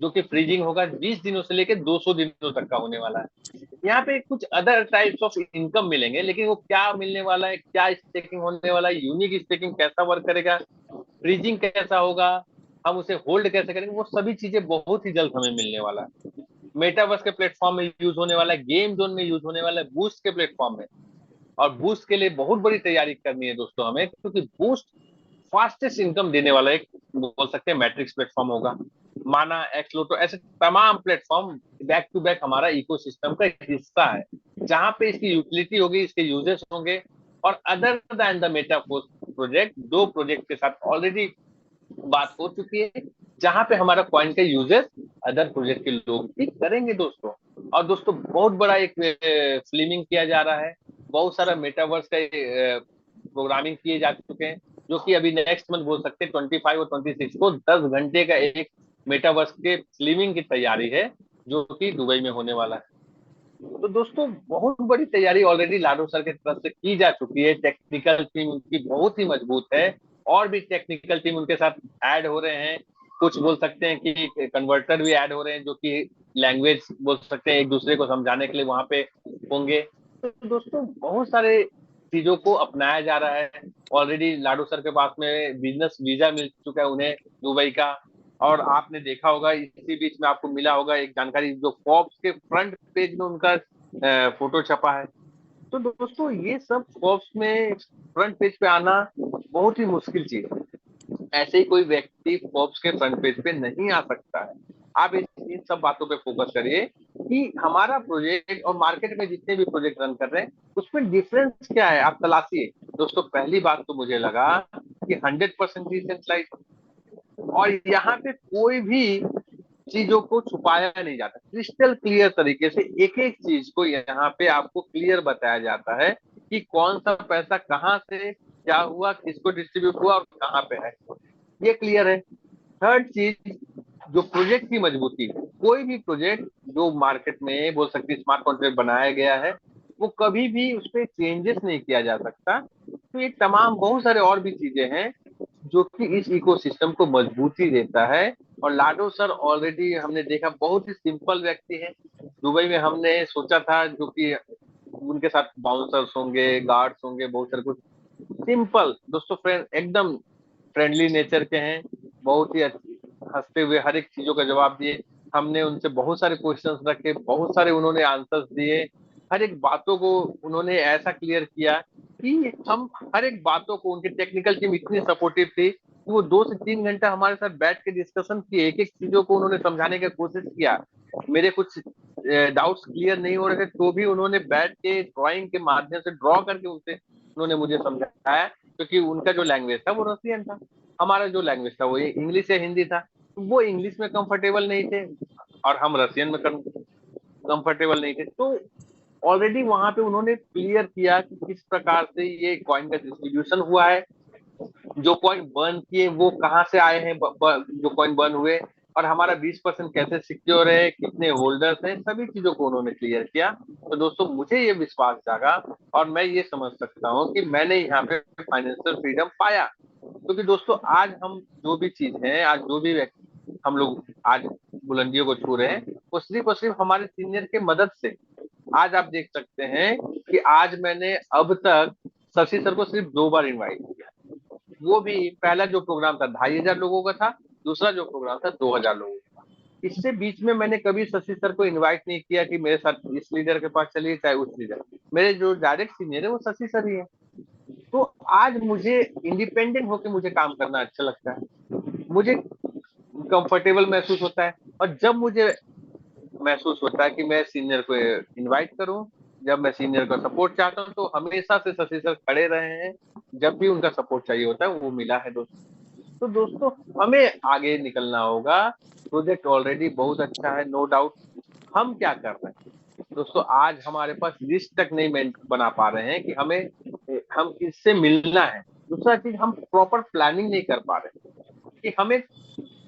जो कि फ्रीजिंग होगा 20 दिनों से लेकर 200 दिनों तक का होने वाला है। यहाँ पे कुछ अदर टाइप्स ऑफ इनकम मिलेंगे, लेकिन वो क्या मिलने वाला है, क्या स्टेकिंग होने वाला है, यूनिक स्टेकिंग कैसा वर्क करेगा, फ्रीजिंग कैसा होगा, हम उसे होल्ड कैसे करेंगे, वो सभी चीजें बहुत ही जल्द हमें मिलने वाला है। मेटावर्स के प्लेटफॉर्म में यूज होने वाला है, गेम जोन में यूज होने वाला है, बूस्ट के प्लेटफॉर्म में। और बूस्ट के लिए बहुत बड़ी तैयारी करनी है दोस्तों हमें, क्योंकि बूस्ट फास्टेस्ट इनकम देने वाला एक बोल सकते हैं मैट्रिक्स प्लेटफॉर्म होगा। माना, एक्सलोटो, ऐसे तमाम प्लेटफॉर्म बैक टू बैक हमारा इकोसिस्टम का एक हिस्सा है, जहां पे इसकी यूटिलिटी होगी, इसके यूजेस होंगे। और other than the Metaforce project, दो प्रोजेक्ट के साथ ऑलरेडी बात हो चुकी है, जहां पे हमारा कॉइन का यूजेस अदर प्रोजेक्ट के लोग भी करेंगे दोस्तों। और दोस्तों बहुत बड़ा एक फिल्मिंग किया जा रहा है, बहुत सारा मेटावर्स का प्रोग्रामिंग किए जा चुके हैं, जो कि अभी नेक्स्ट मंथ बोल सकते हैं 25 और 26 को 10 घंटे का एक मेटावर्स के फिल्मिंग की तैयारी है, जो कि दुबई में होने वाला है। तो दोस्तों बहुत बड़ी तैयारी ऑलरेडी लाडो सर की तरफ से की जा चुकी है, टेक्निकल टीम उनकी बहुत ही मजबूत है, और भी टेक्निकल टीम उनके साथ ऐड हो रहे हैं। कुछ बोल सकते हैं कि कन्वर्टर भी ऐड हो रहे हैं, जो कि लैंग्वेज बोल सकते हैं एक दूसरे को समझाने के लिए वहां पे होंगे। तो दोस्तों बहुत सारे चीजों को अपनाया जा रहा है। ऑलरेडी लाडो सर के पास में बिजनेस वीजा मिल चुका है उन्हें, दुबई का। और आपने देखा होगा इसी बीच में आपको मिला होगा एक जानकारी, जो फॉर्ब्स के फ्रंट पेज में उनका फोटो छपा है। तो दोस्तों ये सब फॉर्ब्स में फ्रंट पेज पे आना बहुत ही मुश्किल चीज है। ऐसे ही कोई व्यक्ति फोर्ब्स के फ्रंट पेज पे नहीं आ सकता है। आप इन सब बातों पे फोकस करिए कि हमारा प्रोजेक्ट और मार्केट में जितने भी प्रोजेक्ट रन कर रहे हैं उसमें डिफरेंस क्या है, आप तलाशिए। दोस्तों पहली बात तो मुझे लगा कि 100% डिसेंट्रलाइज, और यहाँ पे कोई भी चीजों को छुपाया नहीं जाता, क्रिस्टल क्लियर तरीके से एक एक चीज को यहाँ पे आपको क्लियर बताया जाता है कि कौन सा पैसा कहाँ से क्या हुआ, किसको डिस्ट्रीब्यूट हुआ और कहाँ पे है, ये क्लियर है। थर्ड चीज, जो प्रोजेक्ट की मजबूती है, कोई भी प्रोजेक्ट जो मार्केट में बोल सकते स्मार्ट कॉन्ट्रैक्ट बनाया गया है, वो कभी भी उस पर चेंजेस नहीं किया जा सकता। तो ये तमाम बहुत सारे और भी चीजें हैं जो कि इस इकोसिस्टम को मजबूती देता है। और लाडो सर ऑलरेडी हमने देखा बहुत ही सिंपल व्यक्ति है। दुबई में हमने सोचा था जो कि उनके साथ बाउंसर्स होंगे, गार्ड्स होंगे, बहुत सारे कुछ सिंपल दोस्तों, फ्रेंड एकदम फ्रेंडली नेचर के हैं, बहुत ही हंसते हुए हर एक चीजों का जवाब दिए। हमने उनसे बहुत सारे क्वेश्चंस रखे, बहुत सारे उन्होंने आंसर्स दिए, हर एक बातों को उन्होंने ऐसा क्लियर किया कि हम हर एक बातों को, उनकी टेक्निकल टीम इतनी सपोर्टिव थी कि वो 2 से 3 घंटा हमारे साथ बैठ के डिस्कशन किए, एक एक चीजों को उन्होंने समझाने की कोशिश किया। मेरे कुछ डाउट्स क्लियर नहीं हो रहे थे तो भी उन्होंने बैठ के ड्राइंग के माध्यम से ड्रॉ करके उनसे उन्होंने मुझे समझाया, क्योंकि उनका जो लैंग्वेज था वो रसियन था, हमारा जो लैंग्वेज था वो इंग्लिश या हिंदी था। वो इंग्लिश में कंफर्टेबल नहीं थे और हम रसियन में कंफर्टेबल नहीं थे। तो ऑलरेडी वहां पे उन्होंने क्लियर किया कि किस प्रकार से ये कॉइन का डिस्ट्रीब्यूशन हुआ है, जो कॉइन बर्न किए वो कहाँ से आए हैं, जो कॉइन बर्न हुए, और हमारा 20% कैसे सिक्योर है, कितने होल्डर्स हैं, सभी चीजों को उन्होंने क्लियर किया। तो दोस्तों मुझे ये विश्वास जागा और मैं ये समझ सकता हूँ कि मैंने यहाँ पे फाइनेंशियल फ्रीडम पाया। क्योंकि दोस्तों आज हम जो भी चीज है, आज जो भी हम लोग आज बुलंदियों को छू रहे हैं, वो सिर्फ और सिर्फ हमारे सीनियर के मदद से। आज आप देख सकते हैं कि आज मैंने अब तक शशि सर को सिर्फ 2 बार इनवाइट किया, वो भी पहला जो प्रोग्राम था 2,500 लोगों का था, दूसरा जो प्रोग्राम था 2,000 लोगों का। इससे बीच में मैंने कभी शशि सर को इनवाइट नहीं किया कि मेरे साथ इस लीडर के पास चलिए चाहे उस लीडर, मेरे जो डायरेक्ट सीनियर है वो शशि सर ही है। तो आज मुझे इंडिपेंडेंट होकर मुझे काम करना अच्छा लगता है, मुझे कंफर्टेबल महसूस होता है। और जब मुझे महसूस होता है कि मैं सीनियर को इनवाइट करूं, जब मैं सीनियर का सपोर्ट चाहता हूं, तो हमेशा से शशि सर खड़े रहे हैं, जब भी उनका सपोर्ट चाहिए होता है वो मिला है दोस्तों। तो दोस्तों हमें आगे निकलना होगा, प्रोजेक्ट ऑलरेडी बहुत अच्छा है, नो डाउट। हम क्या कर रहे हैं दोस्तों, आज हमारे पास लिस्ट तक नहीं बना पा रहे हैं कि हम इससे मिलना है। दूसरा चीज, हम प्रॉपर प्लानिंग नहीं कर पा रहे कि हमें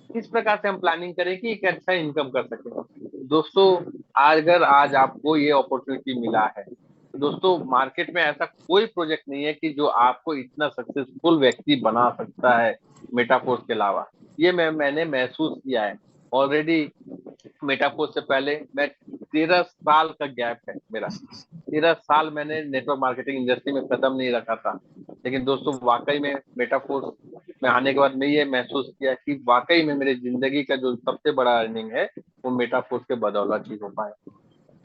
किस प्रकार से हम प्लानिंग करें कि एक अच्छा इनकम कर सके दोस्तों। अगर आज आपको ये अपॉर्चुनिटी मिला है तो दोस्तों मार्केट में ऐसा कोई प्रोजेक्ट नहीं है कि जो आपको इतना सक्सेसफुल व्यक्ति बना सकता है मेटाफोर्स के अलावा। ये मैंने महसूस किया है। ऑलरेडी मेटाफोर से पहले मैं 13 साल का गैप है मेरा। 13 साल मैंने नेटवर्क मार्केटिंग इंडस्ट्री में कदम नहीं रखा था। लेकिन दोस्तों वाकई में मेटाफोर में आने के बाद मैं ये महसूस किया कि वाकई में मेरी जिंदगी का जो सबसे बड़ा अर्निंग है वो मेटाफोर के बदौलत ही हो पाए।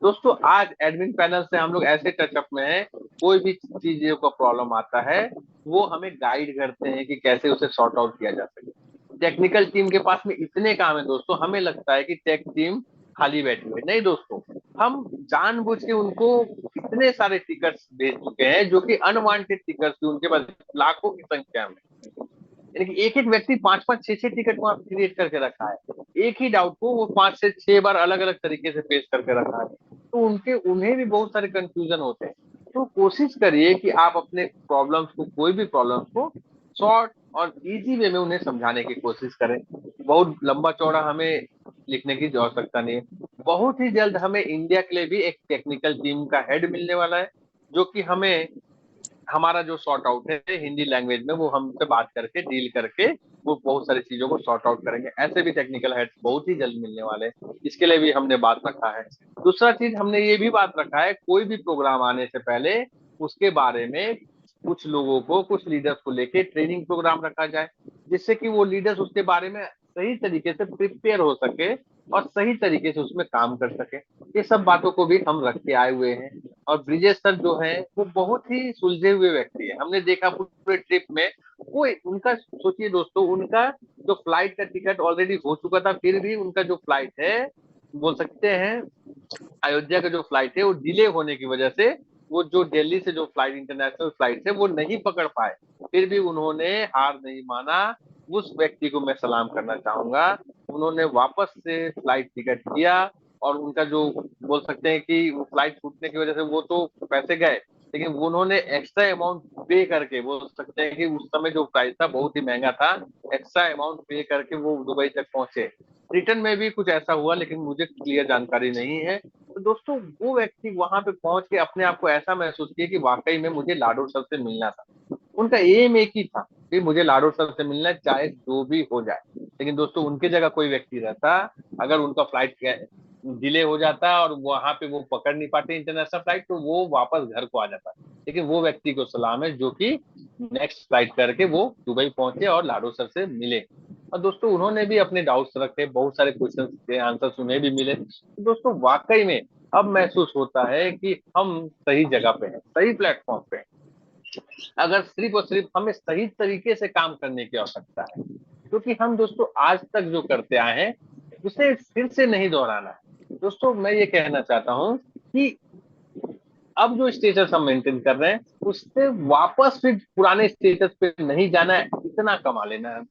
दोस्तों आज एडमिन पैनल से हम लोग ऐसे टचअप में हैं, कोई भी चीजों का प्रॉब्लम आता है वो हमें गाइड करते हैं कि कैसे उसे सॉर्ट आउट किया जा सके। टेक्निकल टीम के पास में इतने काम है दोस्तों, हमें लगता है कि टेक टीम खाली बैठी है। नहीं दोस्तों, हम जानबूझ के उनको इतने सारे टिकट्स भेज चुके हैं जो कि अनवांटेड टिकट्स, उनके पास लाखों की संख्या में, यानी कि एक एक व्यक्ति 5 5 6 6 टिकट वहां क्रिएट करके रखा है। एक ही डाउट को वो 5 से 6 बार अलग अलग तरीके से पेश करके रखा है, तो उनके उन्हें भी बहुत सारे कंफ्यूजन होते हैं। तो कोशिश करिए कि आप अपने प्रॉब्लम्स को, कोई भी प्रॉब्लम्स को शॉर्ट और इजी वे में उन्हें समझाने की कोशिश करें। बहुत लंबा चौड़ा हमें लिखने की आवश्यकता नहीं है। बहुत ही जल्द हमें इंडिया के लिए भी एक टेक्निकल टीम का हेड मिलने वाला है, जो कि हमें हमारा जो सॉर्ट आउट है हिंदी लैंग्वेज में वो हमसे बात करके डील करके वो बहुत सारी चीजों को सॉर्ट आउट करेंगे। ऐसे भी टेक्निकल हेड्स बहुत ही जल्द मिलने वाले हैं, इसके लिए भी हमने बात रखा है। दूसरा चीज हमने ये भी बात रखा है, कोई भी प्रोग्राम आने से पहले उसके बारे में कुछ लोगों को, कुछ लीडर्स को लेके ट्रेनिंग प्रोग्राम रखा जाए, जिससे कि वो लीडर्स उसके बारे में सही तरीके से प्रिपेयर हो सके और सही तरीके से उसमें काम कर सके। ये सब बातों को भी हम रख के आए हुए हैं। और ब्रिजेश सर जो है वो बहुत ही सुलझे हुए व्यक्ति है, हमने देखा पूरे ट्रिप में। वो उनका सोचिए दोस्तों, उनका जो फ्लाइट का टिकट ऑलरेडी हो चुका था, फिर भी उनका जो फ्लाइट है, बोल सकते हैं अयोध्या का जो फ्लाइट है वो डिले होने की वजह से, वो जो दिल्ली से जो फ्लाइट, इंटरनेशनल फ्लाइट है वो नहीं पकड़ पाए। फिर भी उन्होंने हार नहीं माना। उस व्यक्ति को मैं सलाम करना चाहूंगा। उन्होंने वापस से फ्लाइट टिकट किया, और उनका जो, बोल सकते हैं कि फ्लाइट छूटने की वजह से वो तो पैसे गए, लेकिन वो उन्होंने एक्स्ट्रा अमाउंट पे करके, बोल सकते हैं कि उस समय जो प्राइस था बहुत ही महंगा था, एक्स्ट्रा अमाउंट पे करके वो दुबई तक पहुंचे। रिटर्न में भी कुछ ऐसा हुआ, लेकिन मुझे क्लियर जानकारी नहीं है। तो दोस्तों वो व्यक्ति वहां पे पहुंच के अपने आप को ऐसा महसूस किया कि वाकई में मुझे लाडो सर से मिलना था। उनका एम एक ही था कि मुझे लाडो सर से मिलना है, चाहे जो भी हो जाए। लेकिन दोस्तों उनके जगह कोई व्यक्ति रहता, अगर उनका फ्लाइट डिले हो जाता और वहां पे वो पकड़ नहीं पाते इंटरनेशनल फ्लाइट, तो वो वापस घर को आ जाता। लेकिन वो व्यक्ति को सलाम है जो कि नेक्स्ट फ्लाइट करके वो दुबई पहुंचे और लाडो सर से मिले। और दोस्तों उन्होंने भी अपने डाउट्स रखे, बहुत सारे क्वेश्चन के आंसर उन्हें भी मिले। तो दोस्तों वाकई में अब महसूस होता है कि हम सही जगह पे हैं, सही प्लेटफॉर्म पे हैं। अगर सिर्फ और सिर्फ हमें सही तरीके से काम करने की आवश्यकता है, क्योंकि हम दोस्तों आज तक जो करते आए हैं उसे फिर से नहीं दोहराना है। दोस्तों मैं ये कहना चाहता हूँ कि अब जो स्टेटस हम मेंटेन कर रहे हैं उससे वापस फिर पुराने स्टेटस पे नहीं जाना है, इतना कमा लेना है।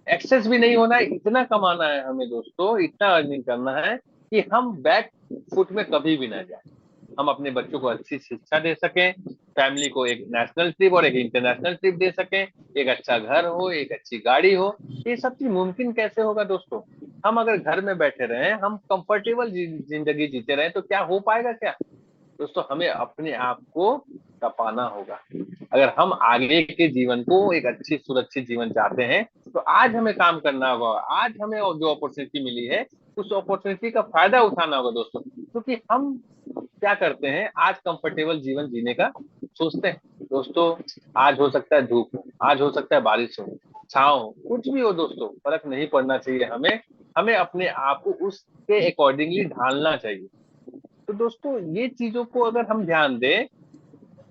एक्सेस भी नहीं होना है, इतना कमाना है हमें दोस्तों, इतना अर्निंग करना है कि हम बैक फुट में कभी भी ना जाए। हम अपने बच्चों को अच्छी शिक्षा दे सकें, फैमिली को एक नेशनल ट्रिप और एक इंटरनेशनल ट्रिप दे सकें, एक अच्छा घर हो, एक अच्छी गाड़ी हो। ये सब चीज मुमकिन कैसे होगा दोस्तों? हम अगर घर में बैठे रहे, हम कंफर्टेबल जिंदगी जीते रहे, तो क्या हो पाएगा क्या? दोस्तों हमें अपने आप को तपाना होगा। अगर हम आगे के जीवन को एक अच्छी सुरक्षित जीवन चाहते हैं, तो आज हमें काम करना होगा। आज हमें जो अपॉर्चुनिटी मिली है उस अपॉर्चुनिटी का फायदा उठाना होगा दोस्तों। क्योंकि हम क्या करते हैं, आज कंफर्टेबल जीवन जीने का सोचते हैं दोस्तों। आज हो सकता है धूप हो, आज हो सकता है बारिश हो, छाँव हो, कुछ भी हो दोस्तों, फर्क नहीं पड़ना चाहिए हमें। हमें अपने आप को उसके अकॉर्डिंगली ढालना चाहिए। तो दोस्तों ये चीजों को अगर हम ध्यान दें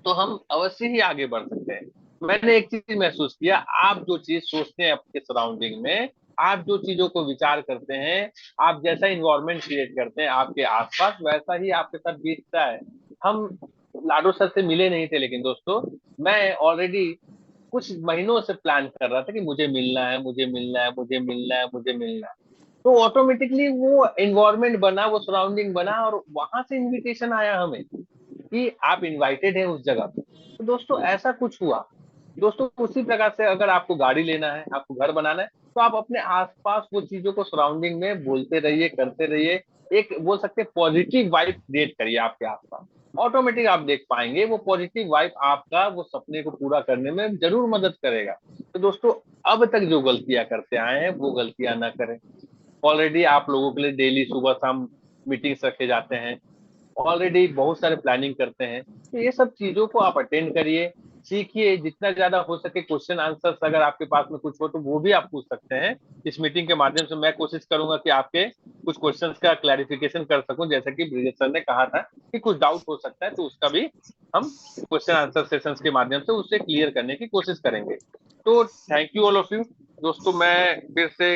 तो हम अवश्य ही आगे बढ़ सकते हैं। मैंने एक चीज महसूस किया, आप जो चीज सोचते हैं आपके सराउंडिंग में, आप जो चीजों को विचार करते हैं, आप जैसा इन्वायरमेंट क्रिएट करते हैं आपके आसपास, वैसा ही आपके साथ बीतता है। हम लाडो सर से मिले नहीं थे, लेकिन दोस्तों मैं ऑलरेडी कुछ महीनों से प्लान कर रहा था कि मुझे मिलना है, मुझे मिलना है, मुझे मिलना है, मुझे मिलना है। तो ऑटोमेटिकली वो एनवायरमेंट बना, वो सराउंडिंग बना, और वहां से इनविटेशन आया हमें कि आप इनवाइटेड हैं उस जगह पे। तो दोस्तों ऐसा कुछ हुआ। दोस्तों उसी प्रकार से अगर आपको गाड़ी लेना है, आपको घर बनाना है, तो आप अपने आसपास वो चीजों को सराउंडिंग में बोलते रहिए, करते रहिए। एक बोल सकते हैं पॉजिटिव वाइब क्रिएट करिए आपके आसपास। ऑटोमेटिक आप देख पाएंगे वो पॉजिटिव वाइब आपका वो सपने को पूरा करने में जरूर मदद करेगा। तो दोस्तों अब तक जो गलतियां करते आए हैं वो गलतियां ना करें। ऑलरेडी आप लोगों के लिए डेली सुबह शाम मीटिंग्स रखे जाते हैं, ऑलरेडी बहुत सारे प्लानिंग करते हैं। तो ये सब चीजों को आप अटेंड करिए, सीखिए, जितना ज्यादा हो सके क्वेश्चन आंसर्स अगर आपके पास में कुछ हो तो वो भी आप पूछ सकते हैं। इस मीटिंग के माध्यम से मैं कोशिश करूंगा कि आपके कुछ क्वेश्चंस का क्लैरिफिकेशन कर सकूं, जैसा कि ब्रिजेश सर ने कहा था कि कुछ डाउट हो सकता है तो उसका भी हम क्वेश्चन आंसर सेशंस के माध्यम से उससे क्लियर करने की कोशिश करेंगे। तो thank you all of you दोस्तों। मैं फिर से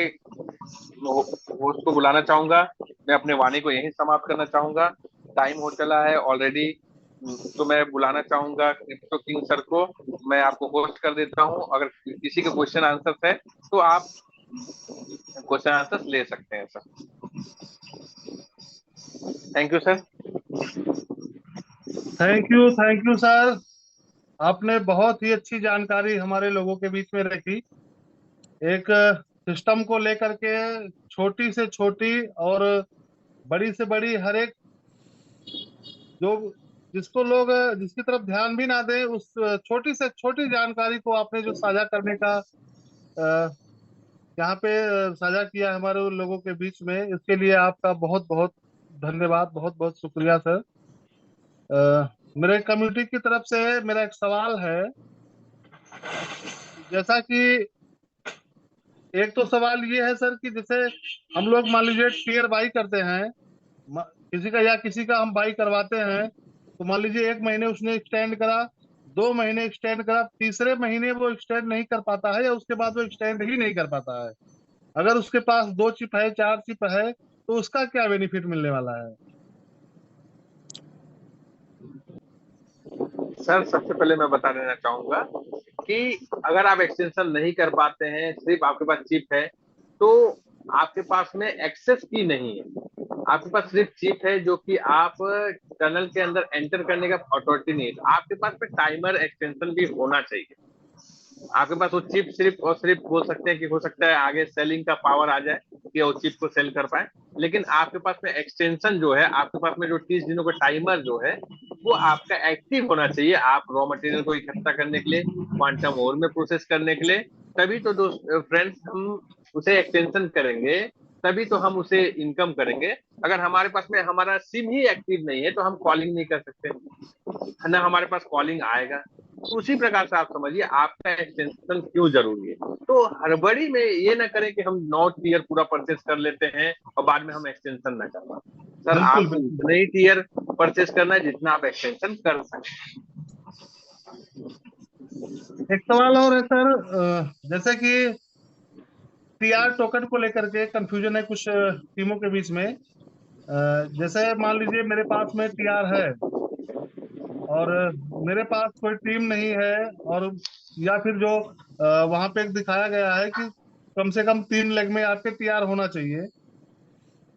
होस्ट को बुलाना चाहूंगा, मैं अपने वाणी को यहीं समाप्त करना चाहूंगा, टाइम हो चला है ऑलरेडी। तो मैं बुलाना चाहूंगा क्रिप्टो किंग सर को, मैं आपको होस्ट कर देता हूं। अगर किसी के क्वेश्चन आंसर है तो आप क्वेश्चन आंसर ले सकते हैं sir. Thank you sir. Thank you sir. आपने बहुत ही अच्छी जानकारी हमारे लोगों के बीच में रखी। एक सिस्टम को लेकर के छोटी से छोटी और बड़ी से बड़ी हर एक जो जिसको लोग जिसकी तरफ ध्यान भी ना दें, उस छोटी से छोटी जानकारी को आपने जो साझा करने का अ, यहाँ पे साझा किया हमारे लोगों के बीच में, इसके लिए आपका बहुत बहुत धन्यवाद, बहुत बहुत शुक्रिया सर। मेरे कम्युनिटी की तरफ से मेरा एक सवाल है। जैसा कि एक तो सवाल ये है सर कि जैसे हम लोग मान लीजिए टीयर बाई करते हैं, किसी का या किसी का हम बाई करवाते हैं, तो मान लीजिए 1 महीने उसने एक्सटेंड करा, 2 महीने एक्सटेंड करा, तीसरे महीने वो एक्सटेंड नहीं कर पाता है या उसके बाद वो एक्सटेंड ही नहीं कर पाता है, अगर उसके पास 2 चिप है, 4 चिप है, तो उसका क्या बेनिफिट मिलने वाला है? सर सबसे पहले मैं बता देना चाहूंगा कि अगर आप एक्सटेंशन नहीं कर पाते हैं, सिर्फ आपके पास चिप है, तो आपके पास में एक्सेस की नहीं है। आपके पास सिर्फ चिप है जो कि आप टनल के अंदर एंटर करने का अथॉरिटी नहीं है। तो आपके पास में टाइमर एक्सटेंशन भी होना चाहिए। आपके पास वो चिप सिर्फ और सिर्फ बोल सकते हैं कि हो सकता है आगे सेलिंग का पावर आ जाए कि वो चिप को सेल कर पाए, लेकिन आपके पास में एक्सटेंशन जो है, आपके पास में जो 30 दिनों का टाइमर जो है वो आपका एक्टिव होना चाहिए। आप रॉ मटेरियल को इकट्ठा करने के लिए, क्वांटम और में प्रोसेस करने के लिए, तभी तो दोस्त फ्रेंड्स हम उसे एक्सटेंशन करेंगे, तभी तो हम उसे इनकम करेंगे। अगर हमारे पास में हमारा सिम ही एक्टिव नहीं है तो हम कॉलिंग नहीं कर सकते, ना हमारे पास कॉलिंग आएगा। उसी प्रकार से आप समझिए आपका एक्सटेंशन क्यों जरूरी है। तो हड़बड़ी में ये ना करें कि हम 9 टीयर पूरा परचेस कर लेते हैं और बाद में हम एक्सटेंशन ना कर पाए। सर बिल्कुल आपको बिल्कुल। उतना ही टीयर परचेस करना है जितना आप एक्सटेंशन कर सकते एक सवाल और है सर, जैसे कि टीआर टोकन को लेकर के कंफ्यूजन है कुछ टीमों के बीच में। जैसे मान लीजिए मेरे पास में टीआर है और मेरे पास कोई टीम नहीं है, और या फिर जो वहां पे एक दिखाया गया है कि कम से कम 3 लेग में आपके टीआर होना चाहिए,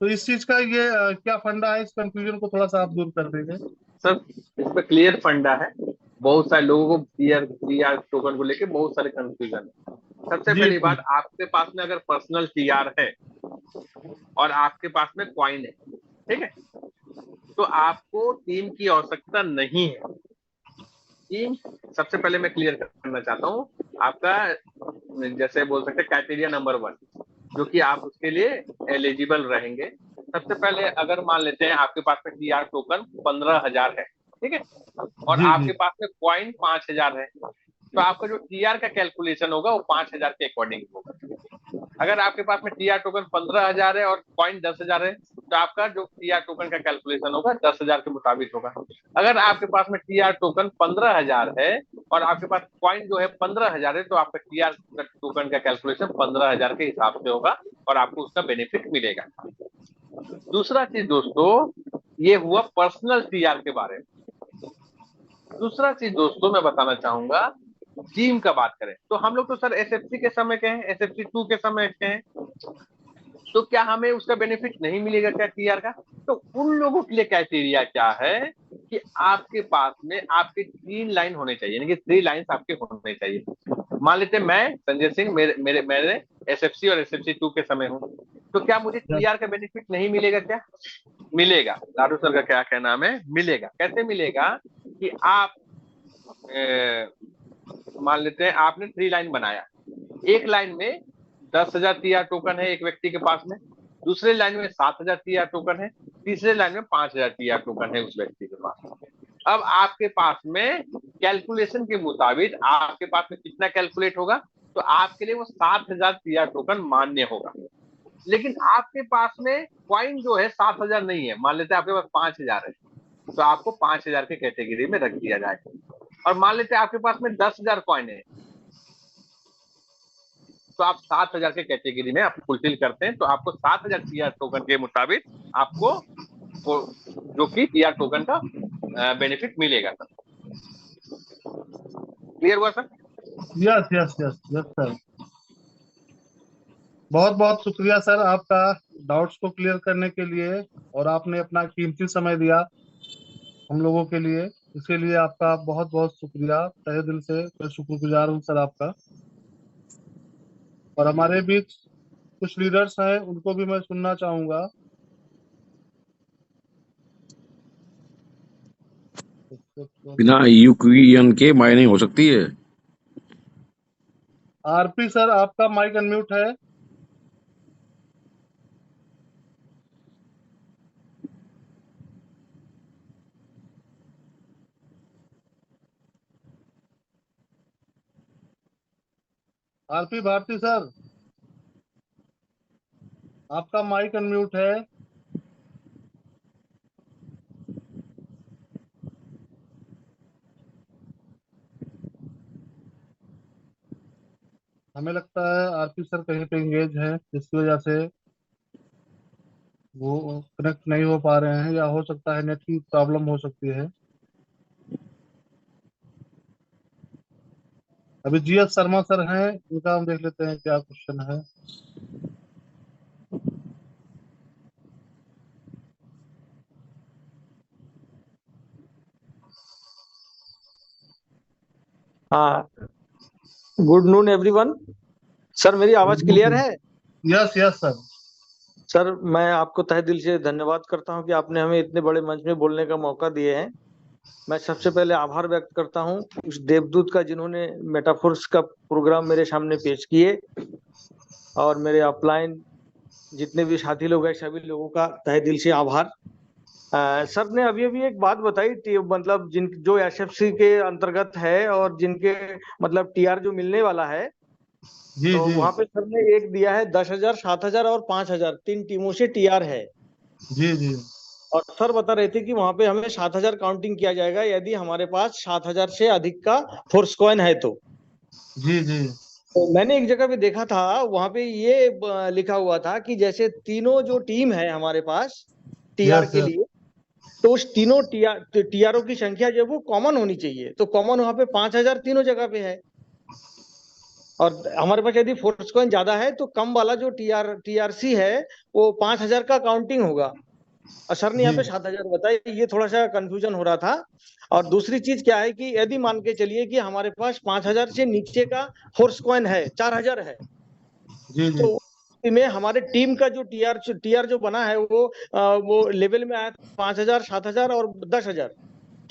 तो इस चीज का ये क्या फंडा है? इस कंफ्यूजन को थोड़ा सा आप दूर कर देंगे? सर। इस पर क्लियर फंडा है। बहुत सारे लोगों को टीआर टीआर टोकन को लेकर बहुत सारे कंफ्यूजन है। सबसे जी पहली जी। बात, आपके पास में अगर पर्सनल टीआर है और आपके पास में कॉइन है, ठीक है, तो आपको टीम की आवश्यकता नहीं है। टीम, सबसे पहले मैं क्लियर करना चाहता हूँ आपका, जैसे बोल सकते हैं क्राइटेरिया नंबर 1 जो कि आप उसके लिए एलिजिबल रहेंगे। सबसे पहले अगर मान लेते हैं आपके पास में टीआर टोकन 15,000 है, ठीक है, और जी जी। आपके पास में कॉइन 5,000 है, तो आपका जो टीआर का कैलकुलेशन होगा वो 5,000 के अकॉर्डिंग होगा। अगर आपके पास में टीआर टोकन 15,000 है और पॉइंट 10,000 है, तो आपका जो टीआर टोकन का कैलकुलेशन होगा 10,000 के मुताबिक होगा। अगर आपके पास में टीआर टोकन 15,000 है और आपके पास पॉइंट जो है 15,000 है, तो आपका टीआर टोकन का कैलकुलेशन 15,000 के हिसाब से होगा और आपको उसका बेनिफिट मिलेगा। दूसरा चीज दोस्तों, ये हुआ पर्सनल टीआर के बारे में। दूसरा चीज दोस्तों मैं बताना चाहूंगा, टीम का बात करें तो हम लोग तो सर एसएफसी के समय के हैं, एसएफसी 2 के समय के हैं, तो क्या हमें उसका बेनिफिट नहीं मिलेगा क्या टीआर का? तो उन लोगों के लिए क्राइटेरिया क्या है कि आपके पास में आपके 3 लाइन होने चाहिए, यानी कि 3 लाइन्स आपके होने चाहिए। मान लेते हैं मैं संजय सिंह, मेरे मेरे मैंने एसएफसी और एसएफसी 2 के समय हूँ, तो क्या मुझे टीआर का बेनिफिट नहीं मिलेगा क्या? मिलेगा। लाडू सर का क्या कहना है, मिलेगा। कैसे मिलेगा कि आप मान लेते हैं आपने 3 लाइन बनाया, एक लाइन में 10,000 टीआर टोकन है एक व्यक्ति के पास में, दूसरे लाइन में 7,000 टीआर टोकन है, तीसरे लाइन में 5,000 टीआर टोकन है उस व्यक्ति के पास। अब आपके पास में कैलकुलेशन के मुताबिक आपके पास में कितना कैलकुलेट होगा, तो आपके लिए वो 7,000 टीआर टोकन मान्य होगा। लेकिन आपके पास में कॉइन जो है 7,000 नहीं है, मान लेते हैं आपके पास 5,000 है, तो आपको 5,000 के कैटेगरी में रख दिया जाएगा। और मान लेते हैं आपके पास में 10,000 कॉइन है, तो आप 7,000 के कैटेगरी में आप फुलफिल करते हैं, तो आपको 7,000 टीआर टोकन के मुताबिक आपको जो कि टीआर टोकन का बेनिफिट मिलेगा सर। क्लियर हुआ sir? Yes yes yes yes sir, बहुत बहुत शुक्रिया सर आपका डाउट्स को क्लियर करने के लिए, और आपने अपना कीमती समय दिया हम लोगों के लिए। इसके लिए आपका बहुत बहुत शुक्रिया, तहे दिल से मैं शुक्रगुजार हूँ सर आपका। और हमारे बीच कुछ लीडर्स हैं, उनको भी मैं सुनना चाहूंगा। बिना यूक्रेन के माइनिंग हो सकती है? आरपी सर आपका माइक अनम्यूट है। आरपी भारती सर आपका माइक अनम्यूट है। हमें लगता है आरपी सर कहीं पे एंगेज हैं, जिसकी वजह से वो कनेक्ट नहीं हो पा रहे हैं, या हो सकता है नेट की प्रॉब्लम हो सकती है। अभी जीएस शर्मा सर हैं, इनका हम देख लेते हैं क्या क्वेश्चन है। हाँ, गुड नून एवरीवन। सर मेरी आवाज क्लियर है? Yes yes sir. सर मैं आपको तहे दिल से धन्यवाद करता हूं कि आपने हमें इतने बड़े मंच में बोलने का मौका दिए हैं। मैं सबसे पहले आभार व्यक्त करता हूं उस देवदूत का जिन्होंने मेटाफोर्स का प्रोग्राम मेरे सामने पेश किए, और मेरे अपलाइन जितने भी साथी लोग हैं सभी लोगों का तहे दिल से आभार। सर ने अभी अभी एक बात बताई, मतलब जिन जो एसएफसी के अंतर्गत है और जिनके मतलब टीआर जो मिलने वाला है, जी तो जी वहां पे सर ने एक दिया है 10,000, 7,000 और 5,000, 3 टीमों से टीआर है। जी जी और सर बता रहे थे कि वहां पे हमें 7,000 काउंटिंग किया जाएगा यदि हमारे पास 7,000 से अधिक का फोर्स कॉइन है तो। जी जी तो मैंने एक जगह पे देखा था, वहां पे ये लिखा हुआ था कि जैसे तीनों जो टीम है हमारे पास टीआर यस के यस लिए, तो उस तीनों टीआरओ की संख्या जो वो कॉमन होनी चाहिए। तो कॉमन वहां पे 5,000 तीनों जगह पे है, और हमारे पास यदि फोर्स कॉइन ज्यादा है तो कम वाला जो टीआरसी है वो 5,000 का काउंटिंग होगा। और सर ने यहाँ जी पे 7,000 बताया, ये थोड़ा सा कंफ्यूजन हो रहा था। और दूसरी चीज क्या है कि यदि मान के चलिए कि हमारे पास 5,000 से नीचे का फोर्स कॉइन है, 4,000 है, जी जी तो में हमारे टीम का जो टीआर जो बना है वो लेवल में आया 5,000, 7,000 और 10,000।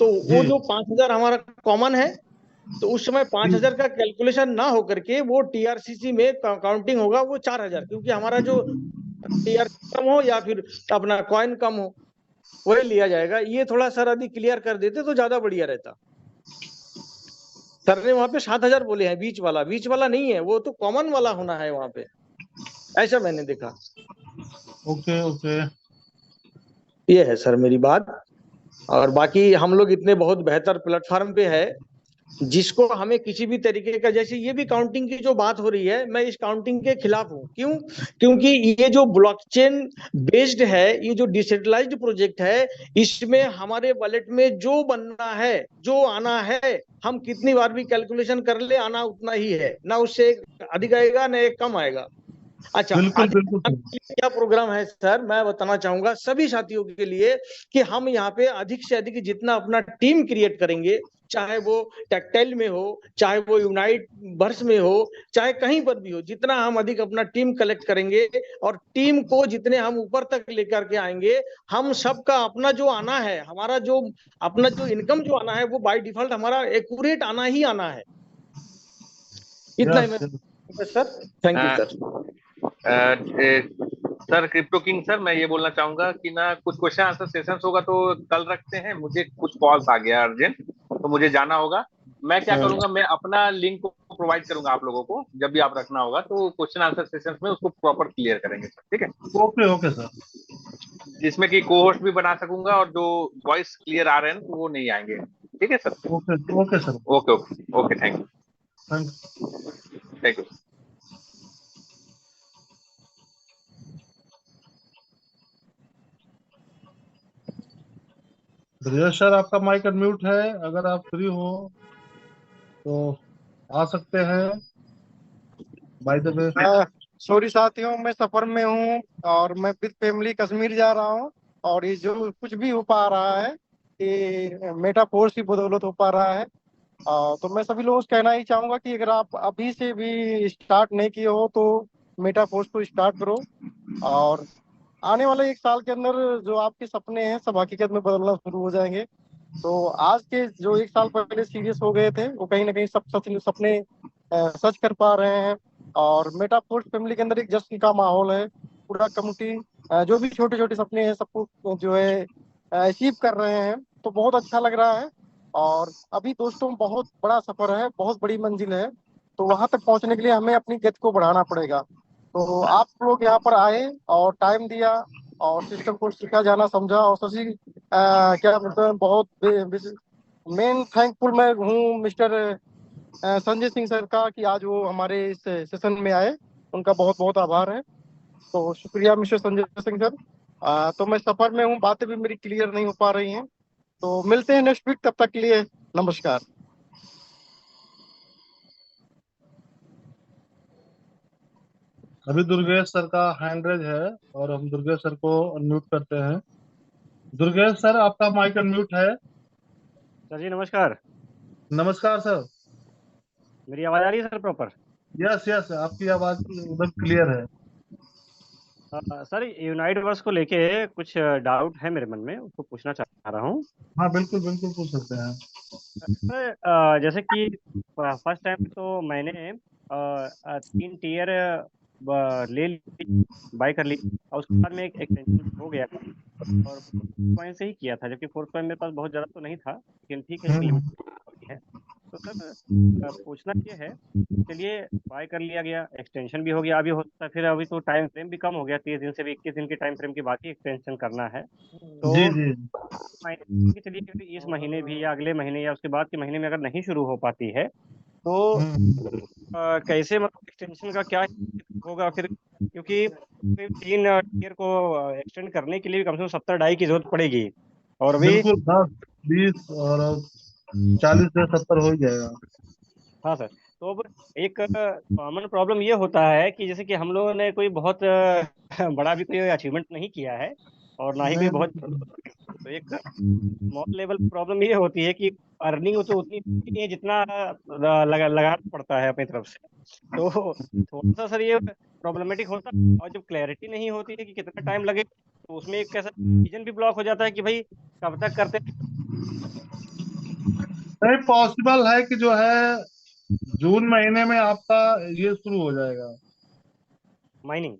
तो वो जी जो 5,000 हमारा कॉमन है, तो उस समय जी 5,000 का कैलकुलेशन ना होकर के वो टीआरसीसी में काउंटिंग होगा वो 4,000, क्योंकि हमारा जो टीआर कम हो या फिर अपना कॉइन कम हो वही लिया जाएगा। ये थोड़ा सर यदि क्लियर कर देते तो ज्यादा बढ़िया रहता। सर ने वहां पे 7,000 बोले हैं, बीच वाला नहीं है, वो तो कॉमन वाला होना है वहां पे, ऐसा मैंने देखा। Okay okay. ये है सर मेरी बात। और बाकी हम लोग इतने बहुत बेहतर प्लेटफॉर्म पे है, जिसको हमें किसी भी तरीके का, जैसे ये भी काउंटिंग की जो बात हो रही है, मैं इस काउंटिंग के खिलाफ हूँ। क्यों? क्योंकि ये जो ब्लॉकचेन बेस्ड है, ये जो डिसेंट्रलाइज्ड प्रोजेक्ट है, इसमें हमारे वॉलेट में जो बनना है, जो आना है, हम कितनी बार भी कैलकुलेशन कर ले, आना उतना ही है, ना उससे अधिक आएगा ना एक कम आएगा। अच्छा, बिल्कुल आज बिल्कुल क्या प्रोग्राम है सर, मैं बताना चाहूंगा सभी साथियों के लिए कि हम यहाँ पे अधिक से अधिक जितना अपना टीम क्रिएट करेंगे, चाहे वो टेक्टाइल में हो, चाहे वो यूनाइट वर्स में हो, चाहे कहीं पर भी हो, जितना हम अधिक अपना टीम कलेक्ट करेंगे और टीम को जितने हम ऊपर तक लेकर के आएंगे, हम सबका अपना जो आना है, हमारा जो अपना जो इनकम जो आना है, वो बाय डिफॉल्ट हमारा एक्यूरेट आना ही आना है। इतना ही यस मैं yes sir, thank you sir. Sir crypto king sir, मैं ये बोलना चाहूंगा कि ना कुछ क्वेश्चन आंसर सेशंस होगा तो कल रखते हैं, मुझे कुछ कॉल्स आ गया अर्जेंट, तो मुझे जाना होगा। मैं क्या हाँ, करूंगा, मैं अपना लिंक को प्रोवाइड करूंगा आप लोगों को, जब भी आप रखना होगा तो क्वेश्चन आंसर सेशंस में उसको प्रॉपर क्लियर करेंगे सर, ठीक है? Okay okay sir. जिसमें कि को होस्ट भी बना सकूंगा, और जो वॉइस क्लियर आ रहे हैं तो वो नहीं आएंगे, ठीक है sir? Okay okay sir. Okay okay okay, thank thank you, thank you. Brijesh sir, आपका माइक अनम्यूट है, अगर आप फ्री हो तो आ सकते हैं। By the way. सॉरी साथियों, मैं सफर में हूँ और मैं विद फैमिली कश्मीर जा रहा हूँ। और ये जो कुछ भी हो पा रहा है ये मेटाफोर्स की बदौलत हो पा रहा है। तो मैं सभी लोगों से कहना ही चाहूंगा कि अगर आप अभी से भी स्टार्ट नहीं किए हो तो मेटाफोर्स को स्टार्ट करो। और आने वाले एक साल के अंदर जो आपके सपने हैं सब हकीकत में बदलना शुरू हो जाएंगे। तो आज के जो एक साल पहले सीरियस हो गए थे वो कहीं ना कहीं सब सच सपने सच कर पा रहे हैं। और मेटाफोर्स फैमिली के अंदर एक जश्न का माहौल है। पूरा कम्युनिटी जो भी छोटे छोटे सपने हैं सबको जो है अचीव कर रहे हैं, तो बहुत अच्छा लग रहा है। और अभी दोस्तों बहुत बड़ा सफर है, बहुत बड़ी मंजिल है। तो वहां तक पहुंचने के लिए हमें अपनी गति को बढ़ाना पड़ेगा। तो आप लोग यहाँ पर आए और टाइम दिया और सिस्टम को सीखा जाना समझा। और शशि क्या बोलते हैं, बहुत मेन थैंकफुल मैं हूँ मिस्टर संजय सिंह सर का कि आज वो हमारे इस सेशन में आए। उनका बहुत बहुत आभार है। तो शुक्रिया मिस्टर संजय सिंह सर। तो मैं सफर में हूँ, बातें भी मेरी क्लियर नहीं हो पा रही हैं। तो मिलते हैं नेक्स्ट वीक, तब तक के लिए नमस्कार। अभी दुर्गेश सर का हैंड रेज है और हम दुर्गेश सर को अनम्यूट करते हैं। दुर्गेश सर, आपका माइक अनम्यूट है। सर जी नमस्कार। नमस्कार सर। मेरी आवाज आ रही है सर प्रॉपर? यस यस, आपकी आवाज एकदम क्लियर है। सर यूनाइट वर्स को लेके कुछ डाउट है मेरे मन में, उसको पूछना चाह रहा हूँ। हाँ बिल्कुल बिल्कुल, पूछ सकते हैं। सर जैसे कि फर्स्ट टाइम तो मैंने 3 टीयर ले ली, बाय कर ली, और उसके बाद में एक एक्सटेंशन हो गया और पॉइंट से ही किया था, जबकि फोर्थ पॉइंट मेरे पास बहुत ज़्यादा तो नहीं था, लेकिन ठीक है, एक हम्म, लिमिट है। तो सर पूछना ये है, चलिए बाय कर लिया गया, एक्सटेंशन भी हो गया, अभी होता है फिर अभी तो टाइम फ्रेम भी कम हो गया, 30 दिन से भी 21 दिन की टाइम फ्रेम की बात ही एक्सटेंशन करना है। तो जी जी। चलिए क्योंकि इस महीने भी या अगले महीने या उसके बाद के महीने में अगर नहीं शुरू हो पाती है तो हम्म, कैसे, मतलब एक्सटेंशन का क्या होगा फिर, क्योंकि फिर 3 ईयर को एक्सटेंड करने के लिए कम से कम 70 डाई की जरूरत पड़ेगी, और अभी बिल्कुल 10 20 और 40 से 70 हो ही जाएगा। हाँ सर। तो अब एक कॉमन प्रॉब्लम ये होता है कि जैसे कि हम लोगों ने कोई बहुत बड़ा भी कोई अचीवमेंट नहीं किया है और ना ही कोई नहीं बहुत, बिल्कुल। तो एक स्मॉल लेवल प्रॉब्लम ये होती है कि अर्निंग तो उतनी नहीं है जितना लगाना पड़ता है अपनी तरफ से। तो थोड़ा सा सर ये प्रॉब्लमेटिक होता है, और जब क्लैरिटी नहीं होती है कि कितना टाइम लगे तो उसमें एक कैसा डिसीजन भी ब्लॉक हो जाता है कि भाई कब तक करते नहीं, पॉसिबल है कि जो है जून महीने में आपका ये शुरू हो जाएगा। माइनिंग।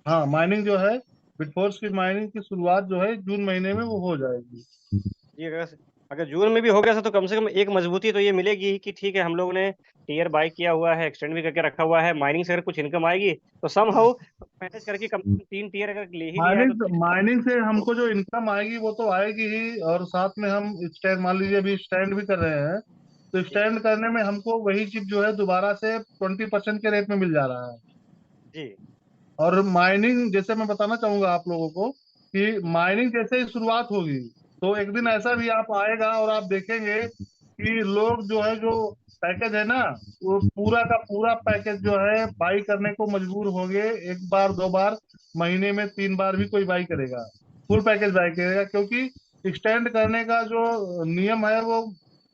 हाँ, माइनिंग जो है, बिटफोर्स की माइनिंग की शुरुआत जो है जून महीने में वो हो जाएगी। ये अगर अगर जून में भी हो गया सर तो कम से कम एक मजबूती तो ये मिलेगी ही कि ठीक है, हम लोगों ने टीयर बाय किया हुआ है, एक्सटेंड भी करके रखा हुआ है, माइनिंग से अगर कुछ इनकम आएगी तो सम हाउ मैनेज करके कम से कम 3 टीयर अगर ले ही लिया है माइनिंग तो माइनिंग से हमको जो इनकम आएगी वो तो आएगी ही, और साथ में हम स्टैंड, मान लीजिए अभी स्टैंड भी कर रहे हैं, तो जी स्टैंड करने में हमको वही चिप जो है दोबारा से 20% के रेट में मिल जा रहा है। जी और माइनिंग जैसे मैं बताना चाहूंगा आप लोगों को कि माइनिंग जैसे ही शुरुआत होगी तो एक दिन ऐसा भी आप आएगा और आप देखेंगे कि लोग जो है, जो पैकेज है ना, वो पूरा का पूरा पैकेज जो है बाई करने को मजबूर होंगे। एक बार 2 बार, महीने में 3 बार भी कोई बाई करेगा, फुल पैकेज बाई करेगा, क्योंकि एक्सटेंड करने का जो नियम है वो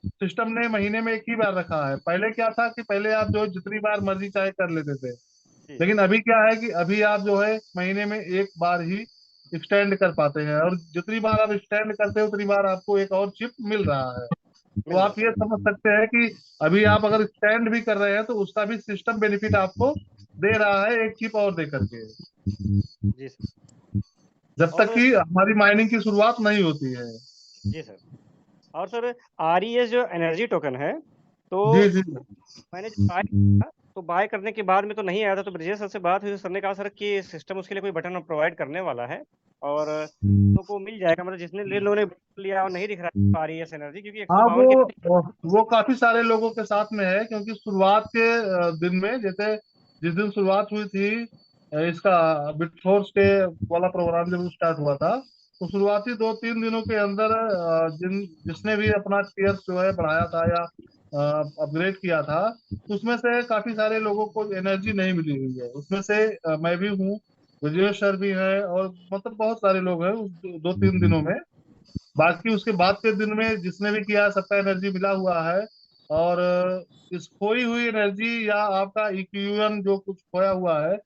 सिस्टम ने महीने में एक ही बार रखा है। पहले क्या था कि पहले आप जो जितनी बार मर्जी चाहे कर लेते थे, जी लेकिन अभी क्या है कि अभी आप जो है महीने में एक बार ही एक्सटेंड कर पाते हैं, और जितनी बार आप एक्सटेंड करते हो उतनी बार आपको एक और चिप मिल रहा है। तो मिल आप जाता ये समझ सकते हैं कि अभी आप अगर एक्सटेंड भी कर रहे हैं तो उसका भी सिस्टम बेनिफिट आपको दे रहा है, एक चिप और दे करके, जी सर। जब तक और कि हमारी माइनिंग की शुरुआत नहीं होती है। जी सर, और सर RES जो एनर्जी टोकन है, तो जी जी मैंने जब बाय किया तो बाय करने के बाद में तो नहीं आया था, तो ब्रजेश सर से बात हुई तो सर ने कहा सर कि सिस्टम उसके लिए कोई बटन प्रोवाइड करने वाला है और लोगों को मिल जाएगा, मतलब जिसने लोगों ने लिया और नहीं दिख रहा है RES एनर्जी, क्योंकि हाँ, 152 के। वो काफी सारे लोगों के साथ में है, क्योंकि शुरुआत के दिन में, जैसे जिस दिन शुरुआत हुई थी इसका बिटफोर्स के वाला प्रोग्राम जब स्टार्ट हुआ था, तो शुरुआती 2-3 दिनों के अंदर जिसने भी अपना टीयर जो है बढ़ाया था या अपग्रेड किया था, तो उसमें से काफी सारे लोगों को एनर्जी नहीं मिली हुई है। उसमें से मैं भी हूँ, विजय सर भी है, और मतलब बहुत सारे लोग हैं उस 2-3 दिनों में। बाकी उसके बाद के दिन में जिसने भी किया, सबका एनर्जी मिला हुआ है। और इस खोई हुई एनर्जी या आपका इक्यूएन जो कुछ खोया हुआ है,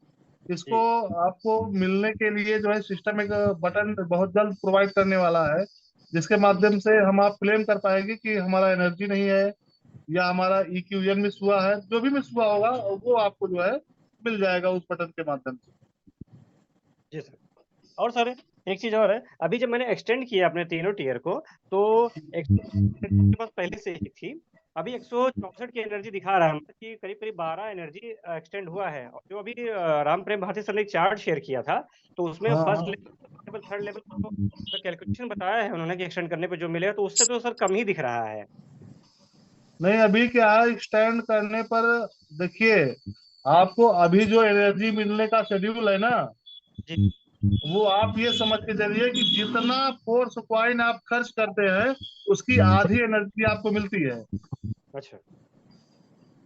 इसको जी आपको मिलने के लिए जो है सिस्टम एक बटन बहुत जल्द प्रोवाइड करने वाला है, जिसके माध्यम से हम आप क्लेम कर पाएंगे कि हमारा एनर्जी नहीं है या हमारा इक्यूएन मिस हुआ है। जो भी मिस हुआ होगा वो आपको जो है मिल जाएगा उस बटन के माध्यम से। जी सर। और सर एक चीज और है, अभी जब मैंने एक्सटेंड किया अपने तीनों टीयर को, तो के पास पहले से ही थी, अभी 164 की एनर्जी दिखा रहा है कि करीब करीब 12 एनर्जी एक्सटेंड हुआ है। और जो अभी राम प्रेम भारती सर ने एक चार्ट शेयर किया था, तो उसमें हाँ फर्स्ट हाँ। लेवल थर्ड लेवल का कैलकुलेशन बताया है उन्होंने कि एक्सटेंड करने पे जो मिलेगा, तो उससे तो सर कम ही दिख रहा है। नहीं, अभी क्या है, एक्सटेंड करने पर देखिए, आपको अभी जो एनर्जी मिलने का शेड्यूल है ना, जी। वो आप ये समझ के चलिए कि जितना फोर्स कॉइन आप खर्च करते हैं, उसकी आधी एनर्जी आपको मिलती है। अच्छा।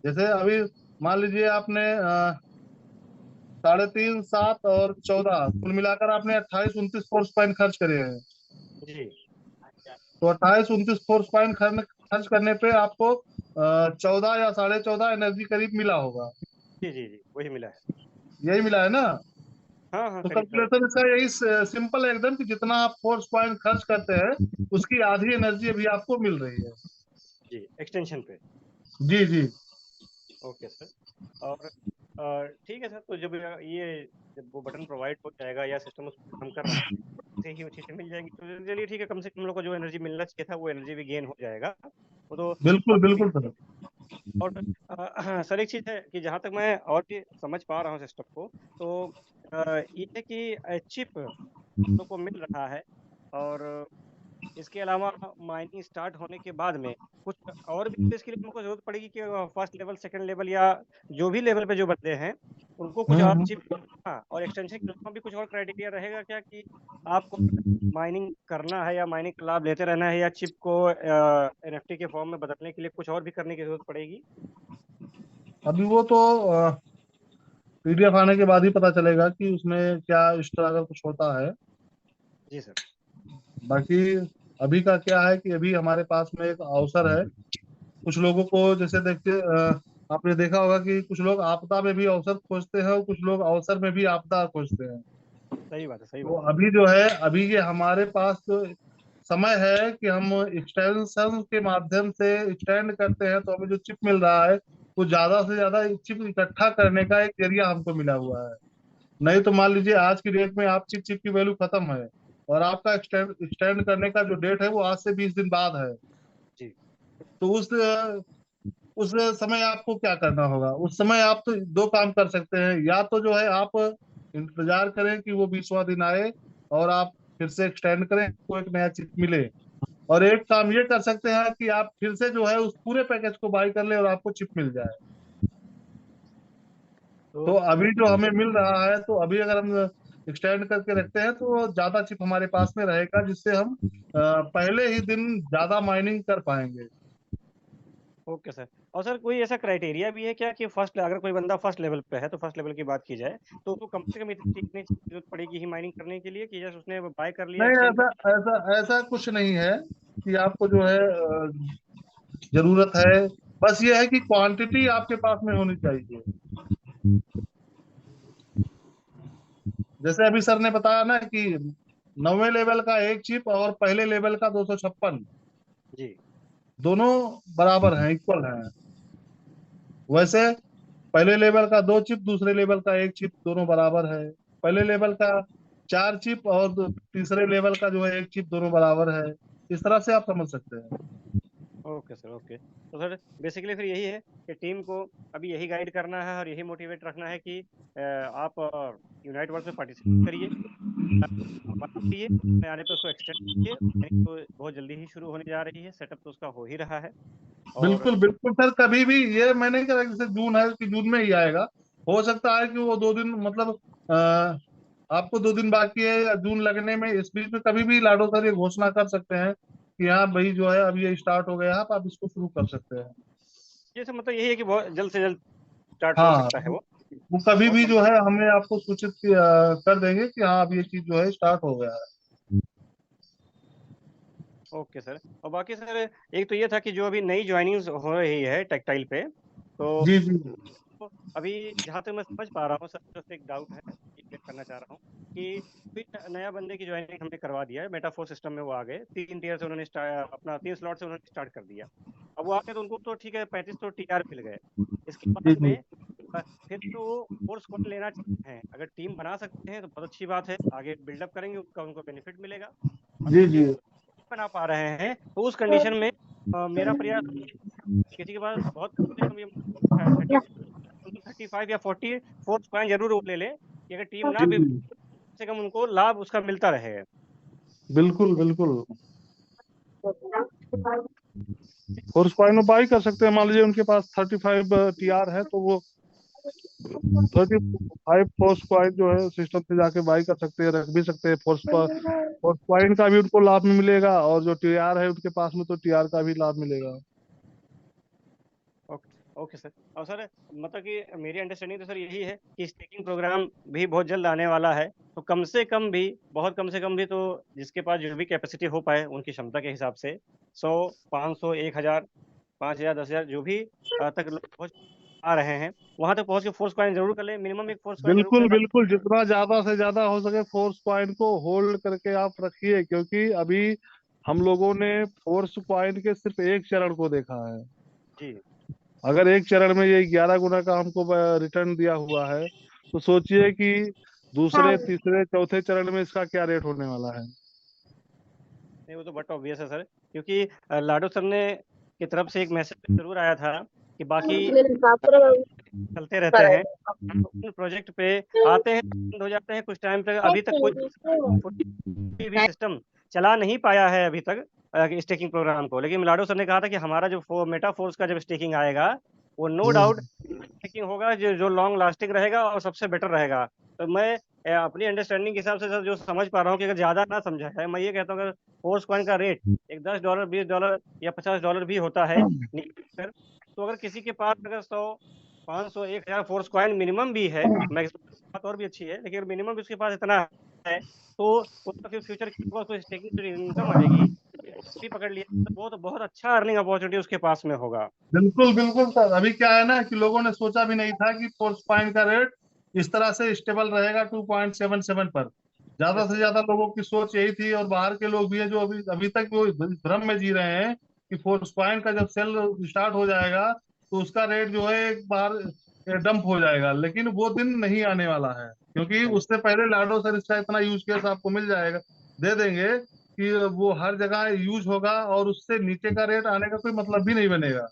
जैसे अभी मान लीजिए आपने 3.5, 7 और 14 कुल मिलाकर आपने 28-29 फोर्स कॉइन खर्च करे हैं। जी तो 28-29 फोर्स कॉइन खर्च करने पे आपको 14 या 14.5 एनर्जी करीब मिला होगा। जी जी जी, वही मिला है। यही मिला है ना? हाँ हाँ, तो करीब करीब। कैलकुलेशन इसका यही सिंपल है एकदम, कि जितना आप फोर्स पॉइंट खर्च करते हैं, उसकी आधी एनर्जी अभी आपको मिल रही है। जी, एक्सटेंशन पे। जी जी। Okay sir. और ठीक है सर, तो जब वो बटन प्रोवाइड हो जाएगा या सिस्टम उस पर काम कर रहा है, से ही वो चीज़ें मिल जाएंगी, तो चलिए ठीक है, कम से कम हम लोग को जो एनर्जी मिलना चाहिए था वो एनर्जी भी गेन हो जाएगा, वो तो बिल्कुल बात भी। बिल्कुल सर। और सर एक चीज़ है कि जहाँ तक मैं और भी समझ पा रहा हूँ सिस्टम को, तो ये है कि चिप लोग को मिल रहा है, और इसके अलावा माइनिंग स्टार्ट होने के बाद में कुछ और भी तो इसके लिए हमको जरूरत पड़ेगी कि फर्स्ट लेवल सेकंड लेवल या जो भी लेवल पे जो बंदे हैं उनको कुछ और हम्म। चिप। हाँ, और एक्सटेंशन के अलावा भी कुछ और क्राइटेरिया रहेगा क्या कि आपको माइनिंग करना है या माइनिंग का लाभ लेते रहना है, या चिप को NFT के फॉर्म में बदलने के लिए कुछ और भी करने की जरूरत पड़ेगी? अभी वो तो PDF आने के बाद ही पता चलेगा कि उसमें क्या स्ट्रगल कुछ होता है। जी सर। बाकी अभी का क्या है कि अभी हमारे पास में एक अवसर है। कुछ लोगों को जैसे देखते आपने देखा होगा कि कुछ लोग आपदा में भी अवसर खोजते हैं और कुछ लोग अवसर में भी आपदा खोजते हैं। सही बात है, सही तो बात है। अभी जो है, अभी ये हमारे पास जो समय है कि हम एक्सटेंशन के माध्यम से एक्सटेंड करते हैं, तो हमें जो चिप मिल रहा है, वो ज्यादा से ज्यादा चिप इकट्ठा करने का एक जरिया हमको मिला हुआ है। नहीं तो मान लीजिए आज की डेट में आपकी चिप की वैल्यू खत्म है, और आपका एक्सटेंड एक्सटेंड करने का जो डेट है वो आज से 20 दिन बाद है। जी तो उस समय आपको क्या करना होगा? उस समय आप तो दो काम कर सकते हैं, या तो जो है आप इंतजार करें कि वो 20वां दिन आए और आप फिर से एक्सटेंड करें, आपको एक नया चिप मिले। और एक काम ये कर सकते हैं कि आप फिर से जो है उस पूरे पैकेज को बाई कर ले और आपको चिप मिल जाए। तो तो अभी जो हमें मिल रहा है, तो अभी अगर हम एक्सटेंड करके रखते हैं तो ज्यादा चिप हमारे पास में रहेगा, जिससे हम पहले ही दिन ज्यादा माइनिंग कर पाएंगे। Okay sir. और सर कोई ऐसा क्राइटेरिया भी है क्या कि फर्स्ट, अगर कोई बंदा फर्स्ट लेवल पे है, तो फर्स्ट लेवल की बात की जाए तो उसको कम से कम इतनी चीज़ की जरूरत पड़ेगी ही माइनिंग करने के लिए, कि जस्ट उसने बाय कर लिया, नहीं, एक्सचेंज ऐसा कर ऐसा ऐसा कुछ नहीं है कि आपको जो है जरूरत है। बस ये है कि क्वांटिटी आपके पास में होनी चाहिए। जैसे अभी सर ने बताया ना कि 9वें लेवल का एक चिप और पहले लेवल का 256, जी दोनों बराबर हैं, इक्वल हैं। वैसे पहले लेवल का 2 चिप, दूसरे लेवल का 1 चिप, दोनों बराबर है। पहले लेवल का 4 चिप और तीसरे लेवल का जो है 1 चिप, दोनों बराबर है। इस तरह से आप समझ सकते हैं। Okay sir, okay. तो सर बेसिकली फिर यही है कि टीम को अभी यही गाइड करना है और यही मोटिवेट रखना है कि आप यूनाइट वर्ल्ड में पार्टिसिपेट करिए, बनाइए, समय आने पे उसको एक्सटेंड कीजिए, नहीं तो बहुत जल्दी ही शुरू होने जा रही है, सेटअप तो उसका हो ही रहा है। और बिल्कुल बिल्कुल सर, कभी भी ये मैं नहीं कह रहा कि जैसे जून है कि जून में ही आएगा। हो सकता है कि वो 2 दिन मतलब आपको 2 दिन बाकी है या जून लगने में, इस बीच में कभी भी लाडो सर ये घोषणा कर सकते हैं कि हाँ भाई जो है अब ये स्टार्ट हो गया है, आप इसको शुरू कर सकते हैं। ये सब मतलब यही है कि बहुत जल्द से जल्द स्टार्ट हो हाँ, सकता है वो। वो कभी और भी जो है हमें आपको सूचित कर देंगे कि हाँ अब ये चीज जो है स्टार्ट हो गया है। Okay sir. और बाकी सर एक तो ये था कि जो अभी नई ज्वाइनिंग हो रही है टेक्सटाइल पे, तो जी जी। अभी जहाँ तक मैं समझ पा रहा हूँ सर, just एक डाउट है, क्लियर करना चाह रहा हूँ कि कोई नया बंदे की ज्वाइनिंग हमने करवा दिया है, मेटाफोर सिस्टम में वो आ गए, 3 टियर से उन्होंने अपना 3 स्लॉट से उन्होंने स्टार्ट कर दिया। अब वो आके तो उनको तो ठीक है 35 तो टीआर मिल गए। इसके जी बाद जी। में फिर तो वो फोर्स कौन लेना चाहते हैं, अगर टीम बना सकते हैं तो बहुत अच्छी बात है, आगे बिल्डअप करेंगे, उसका उनको बेनिफिट मिलेगा। जी जी। बना पा रहे हैं तो उस कंडीशन में मेरा प्रयास किसी के पास बहुत कम से कम ये 35 या 40 फोर्थ पॉइंट जरूर वो ले ले कि अगर टीम ना जी भी, जी। कम से कम उनको लाभ उसका मिलता रहे। बिल्कुल बिल्कुल। फोर्स पॉइंट में बाई कर सकते हैं। मान लीजिए उनके पास 35 टीआर है तो वो 35 फोर्स पॉइंट जो है सिस्टम से जाके बाई कर सकते हैं, रख भी सकते हैं। फोर्स पॉइंट का भी उनको लाभ मिलेगा और जो टीआर है उनके पास में तो टीआर का भी लाभ मिलेगा। Okay, okay sir. और सर मतलब कि मेरी अंडरस्टैंडिंग तो सर यही है कि स्टेकिंग प्रोग्राम भी बहुत जल्द आने वाला है, तो कम से कम भी, बहुत कम से कम भी, तो जिसके पास जो भी कैपेसिटी हो पाए उनकी क्षमता के हिसाब से 100, 500, 1000, 5000, 10,000 जो भी तक लोग पहुंच आ रहे हैं, वहां तक पहुंच के फोर्स क्वाइन जरूर कर ले, मिनिमम एक फोर्स क्वाइन जरूर बिल्कुल कर। बिल्कुल, जितना ज्यादा से ज्यादा हो सके फोर्स पॉइंट को होल्ड करके आप रखिए, क्योंकि अभी हम लोगों ने फोर्स पॉइंट के सिर्फ एक चरण को देखा है। जी अगर एक चरण में ये 11 गुना का हमको रिटर्न दिया हुआ है, तो सोचिए कि दूसरे तीसरे चौथे चरण में इसका क्या रेट होने वाला है। नहीं, वो तो बट ऑब्वियस है सर, क्योंकि लाडो सर ने की तरफ से एक मैसेज जरूर आया था कि बाकी चलते रहते हैं, प्रोजेक्ट पे आते हैं, बंद हो जाते हैं कुछ टाइम तक, अभी तक कोई भी सिस्टम चला नहीं पाया है अभी तक स्टेकिंग प्रोग्राम को। लेकिन मिलाडो सर ने कहा था कि हमारा जो मेटा फोर्स का जब स्टेकिंग आएगा वो नो डाउट स्टेकिंग होगा जो लॉन्ग लास्टिंग रहेगा और सबसे बेटर रहेगा। तो मैं अपनी अंडरस्टैंडिंग के हिसाब से सर जो समझ पा रहा हूँ कि अगर ज्यादा ना समझा है, मैं ये कहता हूँ अगर फोर्स कॉइन का रेट एक $10, $20 या $50 भी होता है तो अगर किसी के पास अगर 100, 500, 1000 फोर्स कॉइन मिनिमम भी है, मैक्सिमम बात और भी अच्छी है, लेकिन मिनिमम भी उसके पास इतना है, तो उसका फिर फ्यूचर उसको स्टेकिंग जो इनकम आएगी भी पकड़ लिया तो बहुत बहुत अच्छा अर्निंग अपॉर्चुनिटी उसके पास में होगा। बिल्कुल बिल्कुल सर, अभी क्या है ना कि लोगों ने सोचा भी नहीं था कि फोर्स पॉइंट का रेट इस तरह से स्टेबल रहेगा 2.77 पर। ज्यादा यस से सर। ज्यादा लोगों की सोच यही थी, और बाहर के लोग भी है जो अभी अभी तक वो इस भ्रम में जी रहे हैं कि फोर्स पॉइंट का जब सेल स्टार्ट हो जाएगा तो उसका रेट जो है एक बार डंप हो जाएगा, लेकिन वो दिन नहीं आने वाला है, क्योंकि उससे पहले लाडो सर इसका इतना यूज केस आपको मिल जाएगा, दे देंगे कि वो हर जगह यूज होगा और उससे नीचे का रेट आने का कोई मतलब भी नहीं बनेगा।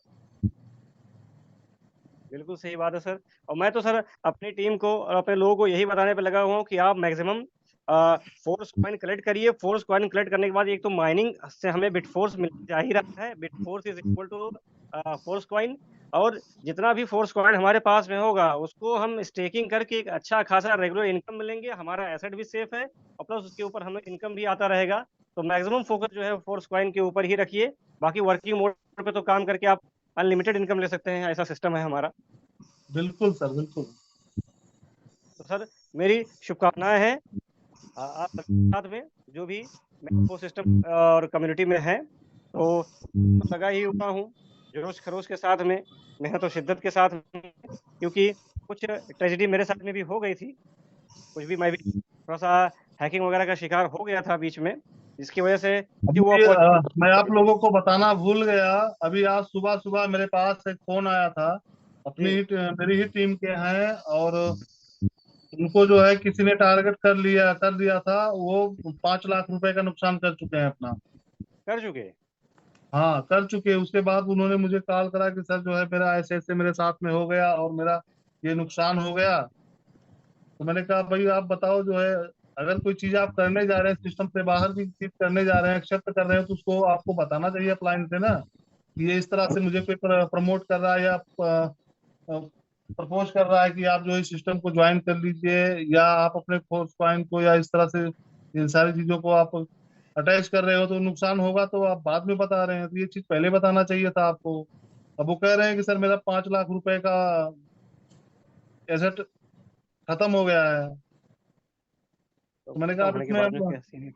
बिल्कुल सही बात है सर। और मैं तो सर अपनी टीम को और अपने लोगों को यही बताने पे लगा हुआ हूँ कि आप मैक्सिमम फोर्स कॉइन कलेक्ट करिए। फोर्स कॉइन कलेक्ट करने के बाद एक तो माइनिंग से हमें बिट फोर्स मिल जा ही रहा है, bit force is equal to force coin, और जितना भी फोर्स कॉइन हमारे पास में होगा उसको हम स्टेकिंग करके एक अच्छा खासा रेगुलर इनकम मिलेंगे, हमारा एसेट भी सेफ है और प्लस उसके ऊपर हमें इनकम भी आता रहेगा। तो मैक्सिमम फोकस जो है फोर्स कॉइन के ऊपर ही रखिए, बाकी वर्किंग मोड पे तो काम करके आप अनलिमिटेड इनकम ले सकते हैं, ऐसा सिस्टम है हमारा। बिल्कुल सर बिल्कुल। तो सर मेरी शुभकामनाएं हैं आप सबके साथ में जो भी मेट्रो सिस्टम और कम्युनिटी में है, तो लगा ही हुआ हूँ जोश खरोश के साथ में, मेहनत और शिद्दत के साथ में, क्योंकि कुछ ट्रेजेडी मेरे साथ में भी हो गई थी, कुछ भी मैं भी थोड़ा सा हैकिंग वगैरह का शिकार हो गया था बीच में, जिसकी वजह से मुझे वो अभी अपॉर्चुनिटी। मैं आप लोगों को बताना भूल गया, अभी आज सुबह सुबह मेरे पास एक फोन आया था अपनी जी मेरी ही टीम के हैं, और उनको जो है किसी ने टारगेट कर दिया था, वो 5 लाख रुपए का नुकसान कर चुके हैं अपना। कर चुके। हाँ, कर चुके। उसके बाद उन्होंने मुझे कॉल करा कि सर जो है मेरा ऐसे ऐसे मेरे साथ में हो गया और मेरा ये नुकसान हो गया। तो मैंने कहा भाई आप बताओ जो है, अगर कोई चीज आप करने जा रहे हैं, सिस्टम से बाहर की चीज करने जा रहे हैं, एक्सेप्ट कर रहे हैं, तो उसको आपको बताना चाहिए अपलाइन से ना, कि ये इस तरह से मुझे कोई प्रमोट कर रहा है या प्रपोज कर रहा है कि आप जो इस सिस्टम को ज्वाइन कर लीजिए, या आप अपने फोर्स पॉइंट को या इस तरह से इन सारी चीजों को आप अटैच कर रहे हो तो नुकसान होगा, तो आप बाद में बता रहे हैं, तो ये चीज पहले बताना चाहिए था आपको। अब वो कह रहे हैं कि सर मेरा 5 लाख रुपए का एसेट खत्म हो गया है। तो तो मैंने कहा खत्म अब होने के इसमें बाद में अब क्या सीन?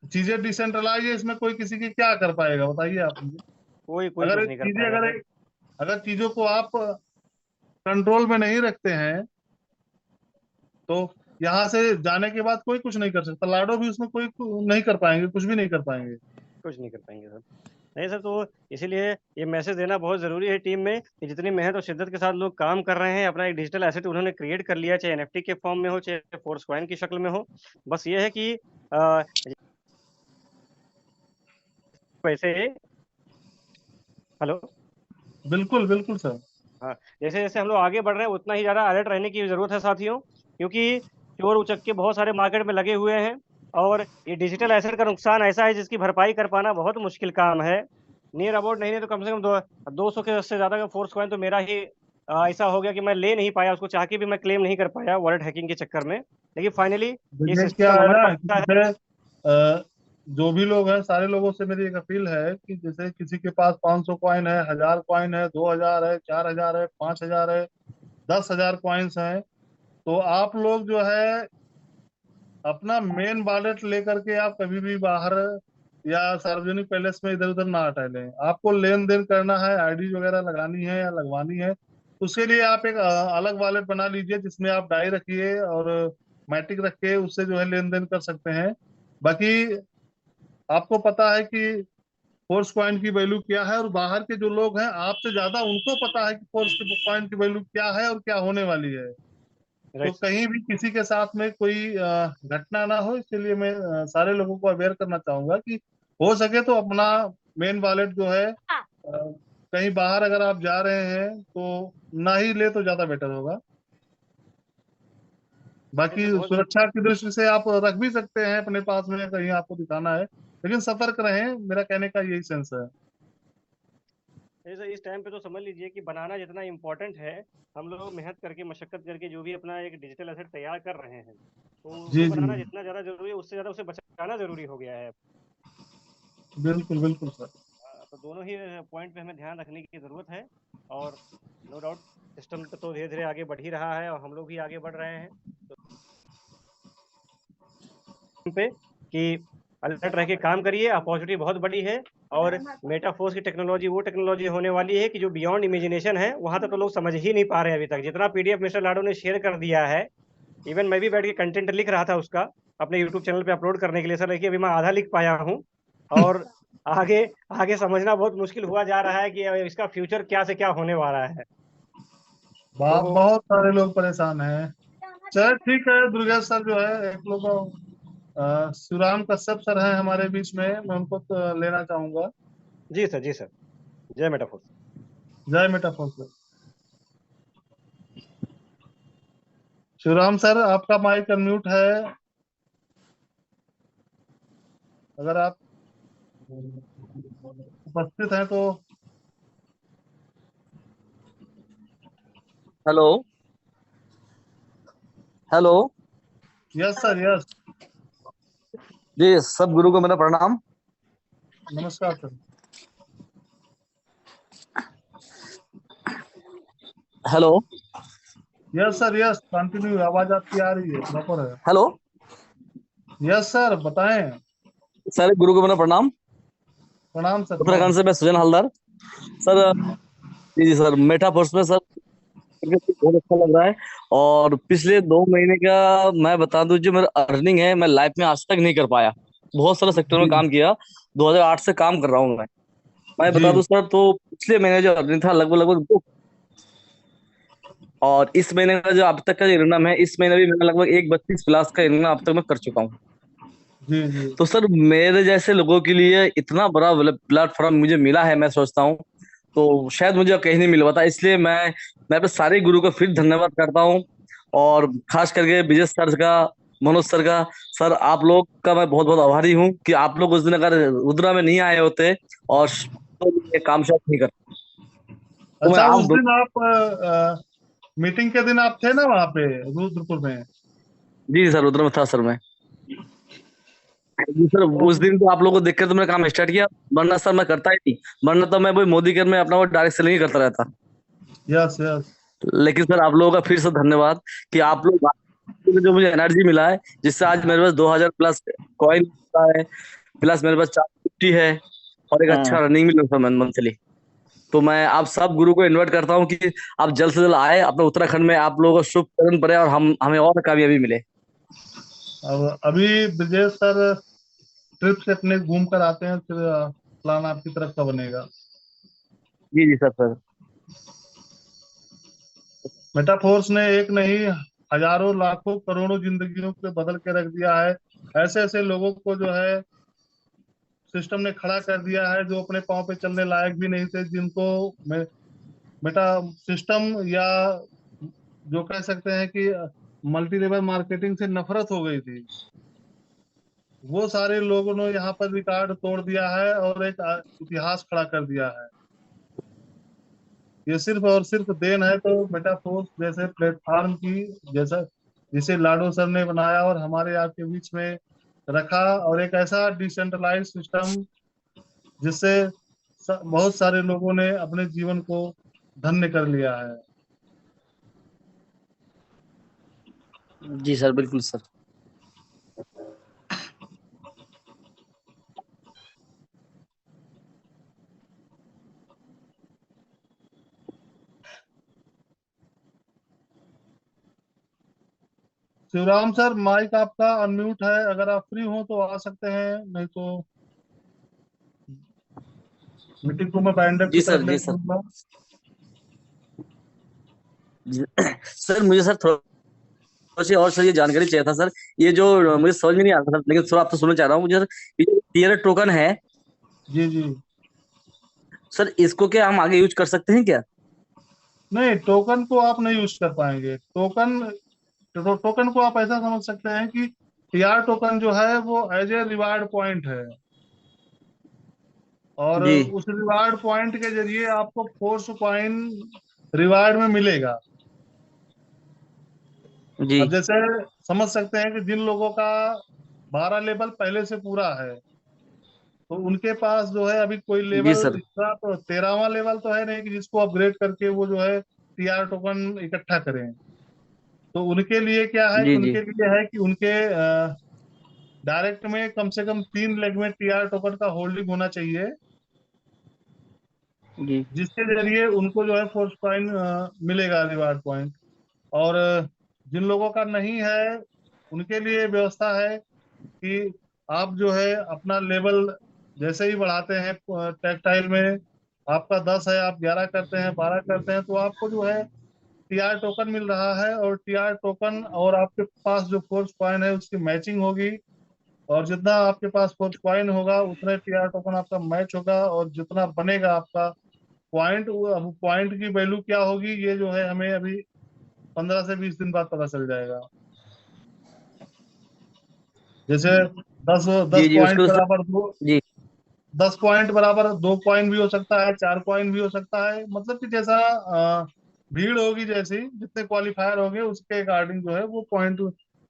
चीजें डिसेंट्रलाइज है, इसमें कोई किसी की क्या कर पाएगा, बताइए आप मुझे। कोई कोई अगर कुछ एक नहीं कर चीजें पाएगा अगर सर। अगर चीजों को आप कंट्रोल में नहीं रखते हैं, तो यहाँ से जाने के बाद कोई कुछ नहीं कर सकता, लाडो भी उसमें कोई नहीं कर पाएंगे, कुछ भी नहीं कर पाएंगे। कुछ नहीं कर पाएंगे सर। नहीं सर, तो इसीलिए ये मैसेज देना बहुत ज़रूरी है टीम में कि जितनी मेहनत और शिद्दत के साथ लोग काम कर रहे हैं, अपना एक डिजिटल एसेट उन्होंने क्रिएट कर लिया, चाहे एनएफटी के फॉर्म में हो, चाहे फोर्स कॉइन की शक्ल में हो। बस ये है कि वैसे, हेलो, बिल्कुल बिल्कुल सर। हाँ, जैसे जैसे हम लोग आगे बढ़ रहे हैं उतना ही ज़्यादा अलर्ट रहने की ज़रूरत है साथियों, क्योंकि चोर उचक्के बहुत सारे मार्केट में लगे हुए हैं। और ये डिजिटल एसेट का नुकसान ऐसा है जिसकी भरपाई कर पाना बहुत मुश्किल काम है। नियर अबाउट नहीं तो कम से कम 200 के से ज़्यादा का फोर्स कॉइन तो मेरा ही ऐसा हो गया कि मैं ले नहीं पाया उसको, चाह के भी मैं क्लेम नहीं कर पाया वॉलेट हैकिंग के चक्कर में। लेकिन फाइनली ये देखिए क्या सिस्टम है हमारे ना पास कि आता है। जैसे जो भी लोग हैं, सारे लोगों से मेरी एक अपील है कि जैसे किसी के पास 500 कॉइन है, 1000 कॉइन है, 2000 है, 4000 है, 5000 है, 10,000 कॉइन्स हैं, तो आप लोग जो है अपना मेन वॉलेट लेकर के आप कभी भी बाहर या सार्वजनिक पैलेस में इधर उधर ना टहलें। आपको लेन देन करना है, आईडी वगैरह लगानी है या लगवानी है, तो उसके लिए आप एक अलग वॉलेट बना लीजिए, जिसमें आप डाई रखिए और मैटिक रखिए, उससे जो है लेन देन कर सकते हैं। बाकी आपको पता है कि फोर्स कॉइन की वैल्यू क्या है, और बाहर के जो लोग हैं आपसे ज्यादा उनको पता है कि फोर्स कॉइन की वैल्यू क्या है और क्या होने वाली है। तो राइट सर। कहीं भी किसी के साथ में कोई घटना ना हो, इसके लिए मैं सारे लोगों को अवेयर करना चाहूंगा कि हो सके तो अपना मेन वॉलेट जो है कहीं बाहर अगर आप जा रहे हैं तो ना ही ले तो ज्यादा बेटर होगा। नहीं बाकी सर, बहुत सुरक्षा की दृष्टि से आप रख भी सकते हैं अपने पास में, कहीं आपको दिखाना है, लेकिन सतर्क रहें, मेरा कहने का यही सेंस है। जैसे इस टाइम पे तो समझ लीजिए कि बनाना जितना इम्पोर्टेंट है, हम लोग मेहनत करके मशक्कत करके जो भी अपना एक डिजिटल एसेट तैयार कर रहे हैं, तो जी उसको जी, बनाना जितना ज़्यादा जरूरी है उससे ज़्यादा उसे बचाना जरूरी हो गया है। बिल्कुल बिल्कुल सर। तो दोनों ही पॉइंट पे हमें ध्यान रखने की ज़रूरत है। और नो डाउट सिस्टम तो धीरे धीरे आगे बढ़ ही रहा है और हम लोग भी आगे बढ़ रहे हैं पे कि अलर्ट रह के काम करिए। अपॉर्चुनिटी बहुत बड़ी है, और मेटाफोर्स की टेक्नोलॉजी वो टेक्नोलॉजी होने वाली है कि जो बियॉन्ड इमेजिनेशन है, वहां तक तो लोग समझ ही नहीं पा रहे हैं अभी तक। जितना पीडीएफ मिस्टर लाडो ने शेयर कर दिया है, इवन मैं भी बैठ के कंटेंट लिख रहा था उसका अपने यूट्यूब चैनल पे अपलोड करने के लिए। सर देखिए अभी मैं आधा लिख पाया हूँ, और आगे आगे समझना बहुत मुश्किल हुआ जा रहा है कि इसका फ्यूचर क्या से क्या होने वाला है। तो बहुत सारे लोग परेशान हैं। चलो ठीक है, दुर्गेश सर जो है एक लोग शिवराम कश्यप सर हैं हमारे बीच में, मैं उनको तो लेना चाहूंगा। जी सर, जी सर, जय मेटाफोर्स। जय मेटाफोर सर। शिवराम सर आपका माइक अनम्यूट है, अगर आप उपस्थित हैं तो। Hello. Hello. Yes sir, yes. जी, सब गुरु को मेरा प्रणाम। नमस्कार sir. Hello. Yes sir, yes, continue, आवाज आपकी आ रही है, प्रॉपर है। हेलो। यस सर, बताएं। सारे गुरु को मेरा प्रणाम। प्रणाम सर, प्रणाम। उत्तराखंड से मैं सुजन हलदार सर। जी जी सर, मेटाफोर्स में सर करके बहुत अच्छा लग रहा है। और पिछले 2 महीने का मैं बता दूं, जो मेरा अर्निंग है मैं लाइफ में आज तक नहीं कर पाया। बहुत सारे सेक्टर में जी काम किया, 2008 से काम कर रहा हूँ मैं जी। बता दूं सर, तो पिछले महीने जो अर्निंग था लगभग लगभग और इस महीने का जो अब तक का इनाम है, इस महीने भी मैंने लगभग 132 प्लस का इनाम अब तक मैं कर चुका हूँ। जी जी। तो सर मेरे जैसे लोगों के लिए इतना बड़ा प्लेटफॉर्म मुझे मिला है, मैं सोचता हूँ तो शायद मुझे कहीं नहीं मिल पाता। इसलिए मैं अपने सारे गुरु को फिर धन्यवाद करता हूँ, और खास करके विजय सर का, मनोज सर का। सर आप लोग का मैं बहुत बहुत आभारी हूँ कि आप लोग उस दिन अगर रुद्रा में नहीं आए होते और तो ये काम शायद नहीं करते। तो मैं अच्छा, आप उस दिन आप मीटिंग के दिन आप थे ना वहाँ पे रुद्रपुर में? जी सर, रुद्र में था सर मैं। जी सर, तो उस दिन तो आप लोगों को देखकर तो मैंने काम स्टार्ट किया, वरना सर मैं करता ही नहीं। वरना तो मैं वही मोदी केयर में अपना वो डायरेक्ट सेलिंग ही करता रहता। Yes yes. लेकिन सर आप लोगों का फिर से धन्यवाद कि आप लोग जो मुझे एनर्जी मिला है, जिससे आज मेरे पास 2000 प्लस कॉइन है, प्लस मेरे पास 450 है, और एक अच्छा रनिंग भी मिलता है मंथली। तो मैं आप सब गुरु को इनवाइट करता हूँ कि आप जल्द से जल्द आए अपने उत्तराखंड में, आप लोगों का शुभ कदम पड़े और हमें और कामयाबी मिले। अब अभी विजय सर ट्रिप से अपने घूम कर आते हैं, फिर प्लान आपकी तरफ का बनेगा। जी जी सर। मेटाफोर्स ने एक नहीं, हजारों लाखों करोड़ों जिंदगियों को बदल के रख दिया है। ऐसे ऐसे लोगों को जो है सिस्टम ने खड़ा कर दिया है, जो अपने पाँव पे चलने लायक भी नहीं थे, जिनको मेटा सिस्टम या जो कह सकते हैं कि मल्टी लेवल मार्केटिंग से नफरत हो गई थी, वो सारे लोगों ने यहाँ पर रिकॉर्ड तोड़ दिया है और एक इतिहास खड़ा कर दिया है। ये सिर्फ और सिर्फ देन है तो मेटाफोर्स जैसे प्लेटफॉर्म की, जैसा जिसे लाडो सर ने बनाया और हमारे आपके बीच में रखा, और एक ऐसा डिसेंट्रलाइज सिस्टम जिससे बहुत सारे लोगों ने अपने जीवन को धन्य कर लिया है। जी सर, बिल्कुल सर। शिवराम सर, माइक आपका अनम्यूट है, अगर आप फ्री हो तो आ सकते हैं, नहीं तो मीटिंग को मैं बाइंडर की जी तरफ सर। ले जी सर। जाऊंगा। सर मुझे सर थोड़ा सी और सर ये जानकारी चाहिए था सर। ये जो मुझे समझ में नहीं आता था, लेकिन सर आप तो सुनना चाह रहा हूँ मुझे सर। ये जो टीयर टोकन है जी जी। सर, इसको क्या हम आगे यूज कर सकते हैं क्या? नहीं, टोकन को आप नहीं यूज कर पाएंगे। टोकन को आप ऐसा समझ सकते हैं कि टीआर टोकन जो है वो एज ए रिवार्ड पॉइंट है, और जी उस रिवार्ड पॉइंट के जरिए आपको फोर्स पॉइंट रिवार्ड में मिलेगा। जी अब जैसे समझ सकते हैं कि जिन लोगों का 12 लेवल पहले से पूरा है, तो उनके पास जो है अभी कोई जी लेवल सर। इसका तो 13वां लेवल तो है नहीं कि जिसको अपग्रेड करके वो जो है टीआर टोकन इकट्ठा करें। तो उनके लिए क्या है, जी जी उनके लिए है कि उनके डायरेक्ट में कम से कम 3 लेग में टीआर टोकन का होल्डिंग होना चाहिए, जी जिसके जरिए उनको जो है फोर्स पॉइंट मिलेगा, रिवार्ड पॉइंट। और जिन लोगों का नहीं है, उनके लिए व्यवस्था है कि आप जो है अपना लेवल जैसे ही बढ़ाते हैं टेक्सटाइल में, आपका 10 है, आप 11 करते हैं, 12 करते हैं, तो आपको जो है टीआर टोकन मिल रहा है, और टीआर टोकन और आपके पास जो फोर्स पॉइंट है उसकी मैचिंग होगी, और जितना आपके पास फोर्स पॉइंट होगा उतने टीआर टोकन आपका मैच होगा, और जितना बनेगा आपका पॉइंट, अब पॉइंट की वैल्यू क्या होगी ये जो है हमें अभी 15 से 20 दिन बाद पता चल जाएगा। जैसे दस दस जी जी पॉइंट उसको सर। बराबर दो, जी 10 पॉइंट बराबर 2 कॉइन भी हो सकता है, 4 कॉइन भी हो सकता है, मतलब कि जैसा भीड़ होगी, जैसी जितने क्वालिफायर होंगे उसके अकॉर्डिंग जो है वो पॉइंट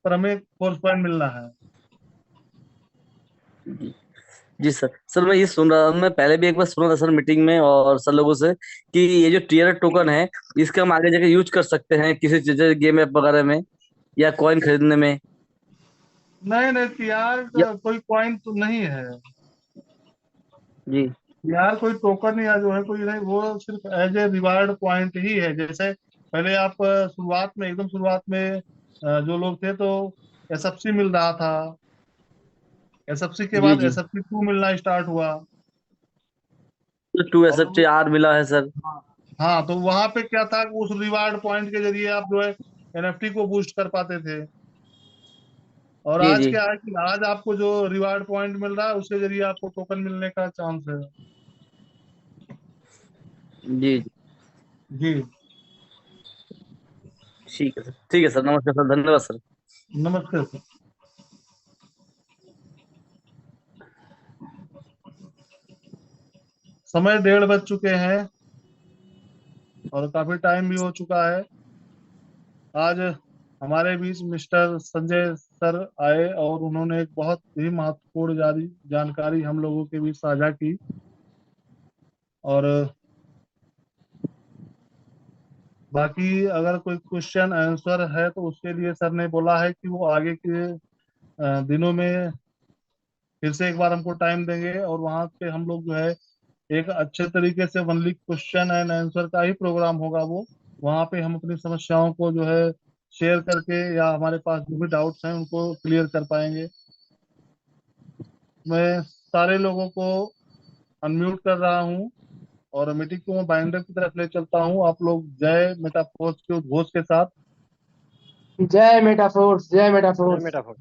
पर हमें फोर्स पॉइंट मिलना है। जी सर। सर मैं ये सुन रहा, मैं पहले भी एक बार सुना था सर मीटिंग में और सर लोगों से, कि ये जो टीयर टोकन है इसका हम आगे जाके यूज कर सकते हैं किसी चीज गेम ऐप वगैरह में, या कॉइन खरीदने में, नहीं नहीं, यार या कोई कॉइन तो नहीं है जी यार, कोई टोकन या जो है कोई नहीं, वो सिर्फ एज ए रिवार्ड पॉइंट ही है। जैसे पहले आप शुरुआत में, एकदम शुरुआत में जो लोग थे तो एसएफसी मिल रहा था, एसएफसी के जी बाद जी एसएफसी 2 मिलना स्टार्ट हुआ। टू एस और एफ आर मिला है सर। हाँ, हाँ, तो वहां पे क्या था कि उस रिवार्ड पॉइंट के जरिए आप जो है एनएफटी को बूस्ट कर पाते थे। और जी आज जी क्या है कि आज आपको जो रिवार्ड पॉइंट मिल रहा है उसके जरिए आपको टोकन मिलने का चांस है। जी जी। जी। ठीक है सर, ठीक है सर, नमस्कार सर, धन्यवाद सर। नमस्ते सर। समय 1:30 बज चुके हैं और काफी टाइम भी हो चुका है। आज हमारे बीच मिस्टर संजय सर आए और उन्होंने एक बहुत ही महत्वपूर्ण जानकारी हम लोगों के बीच साझा की। और बाकी अगर कोई क्वेश्चन आंसर है तो उसके लिए सर ने बोला है कि वो आगे के दिनों में फिर से एक बार हमको टाइम देंगे और वहां पे हम लोग जो है एक अच्छे तरीके से ओनली क्वेश्चन एंड आंसर का ही प्रोग्राम होगा। वो वहां पे हम अपनी समस्याओं को जो है शेयर करके या हमारे पास जो भी डाउट्स हैं उनको क्लियर कर पाएंगे। मैं सारे लोगों को अनम्यूट कर रहा हूँ और मीटिंग को मैं बाइंडर की तरफ ले चलता हूँ। आप लोग जय मेटाफोर्स के उद्घोष के साथ। जय मेटाफोर्स, जय जय मेटाफोर्स। मेटाफोर।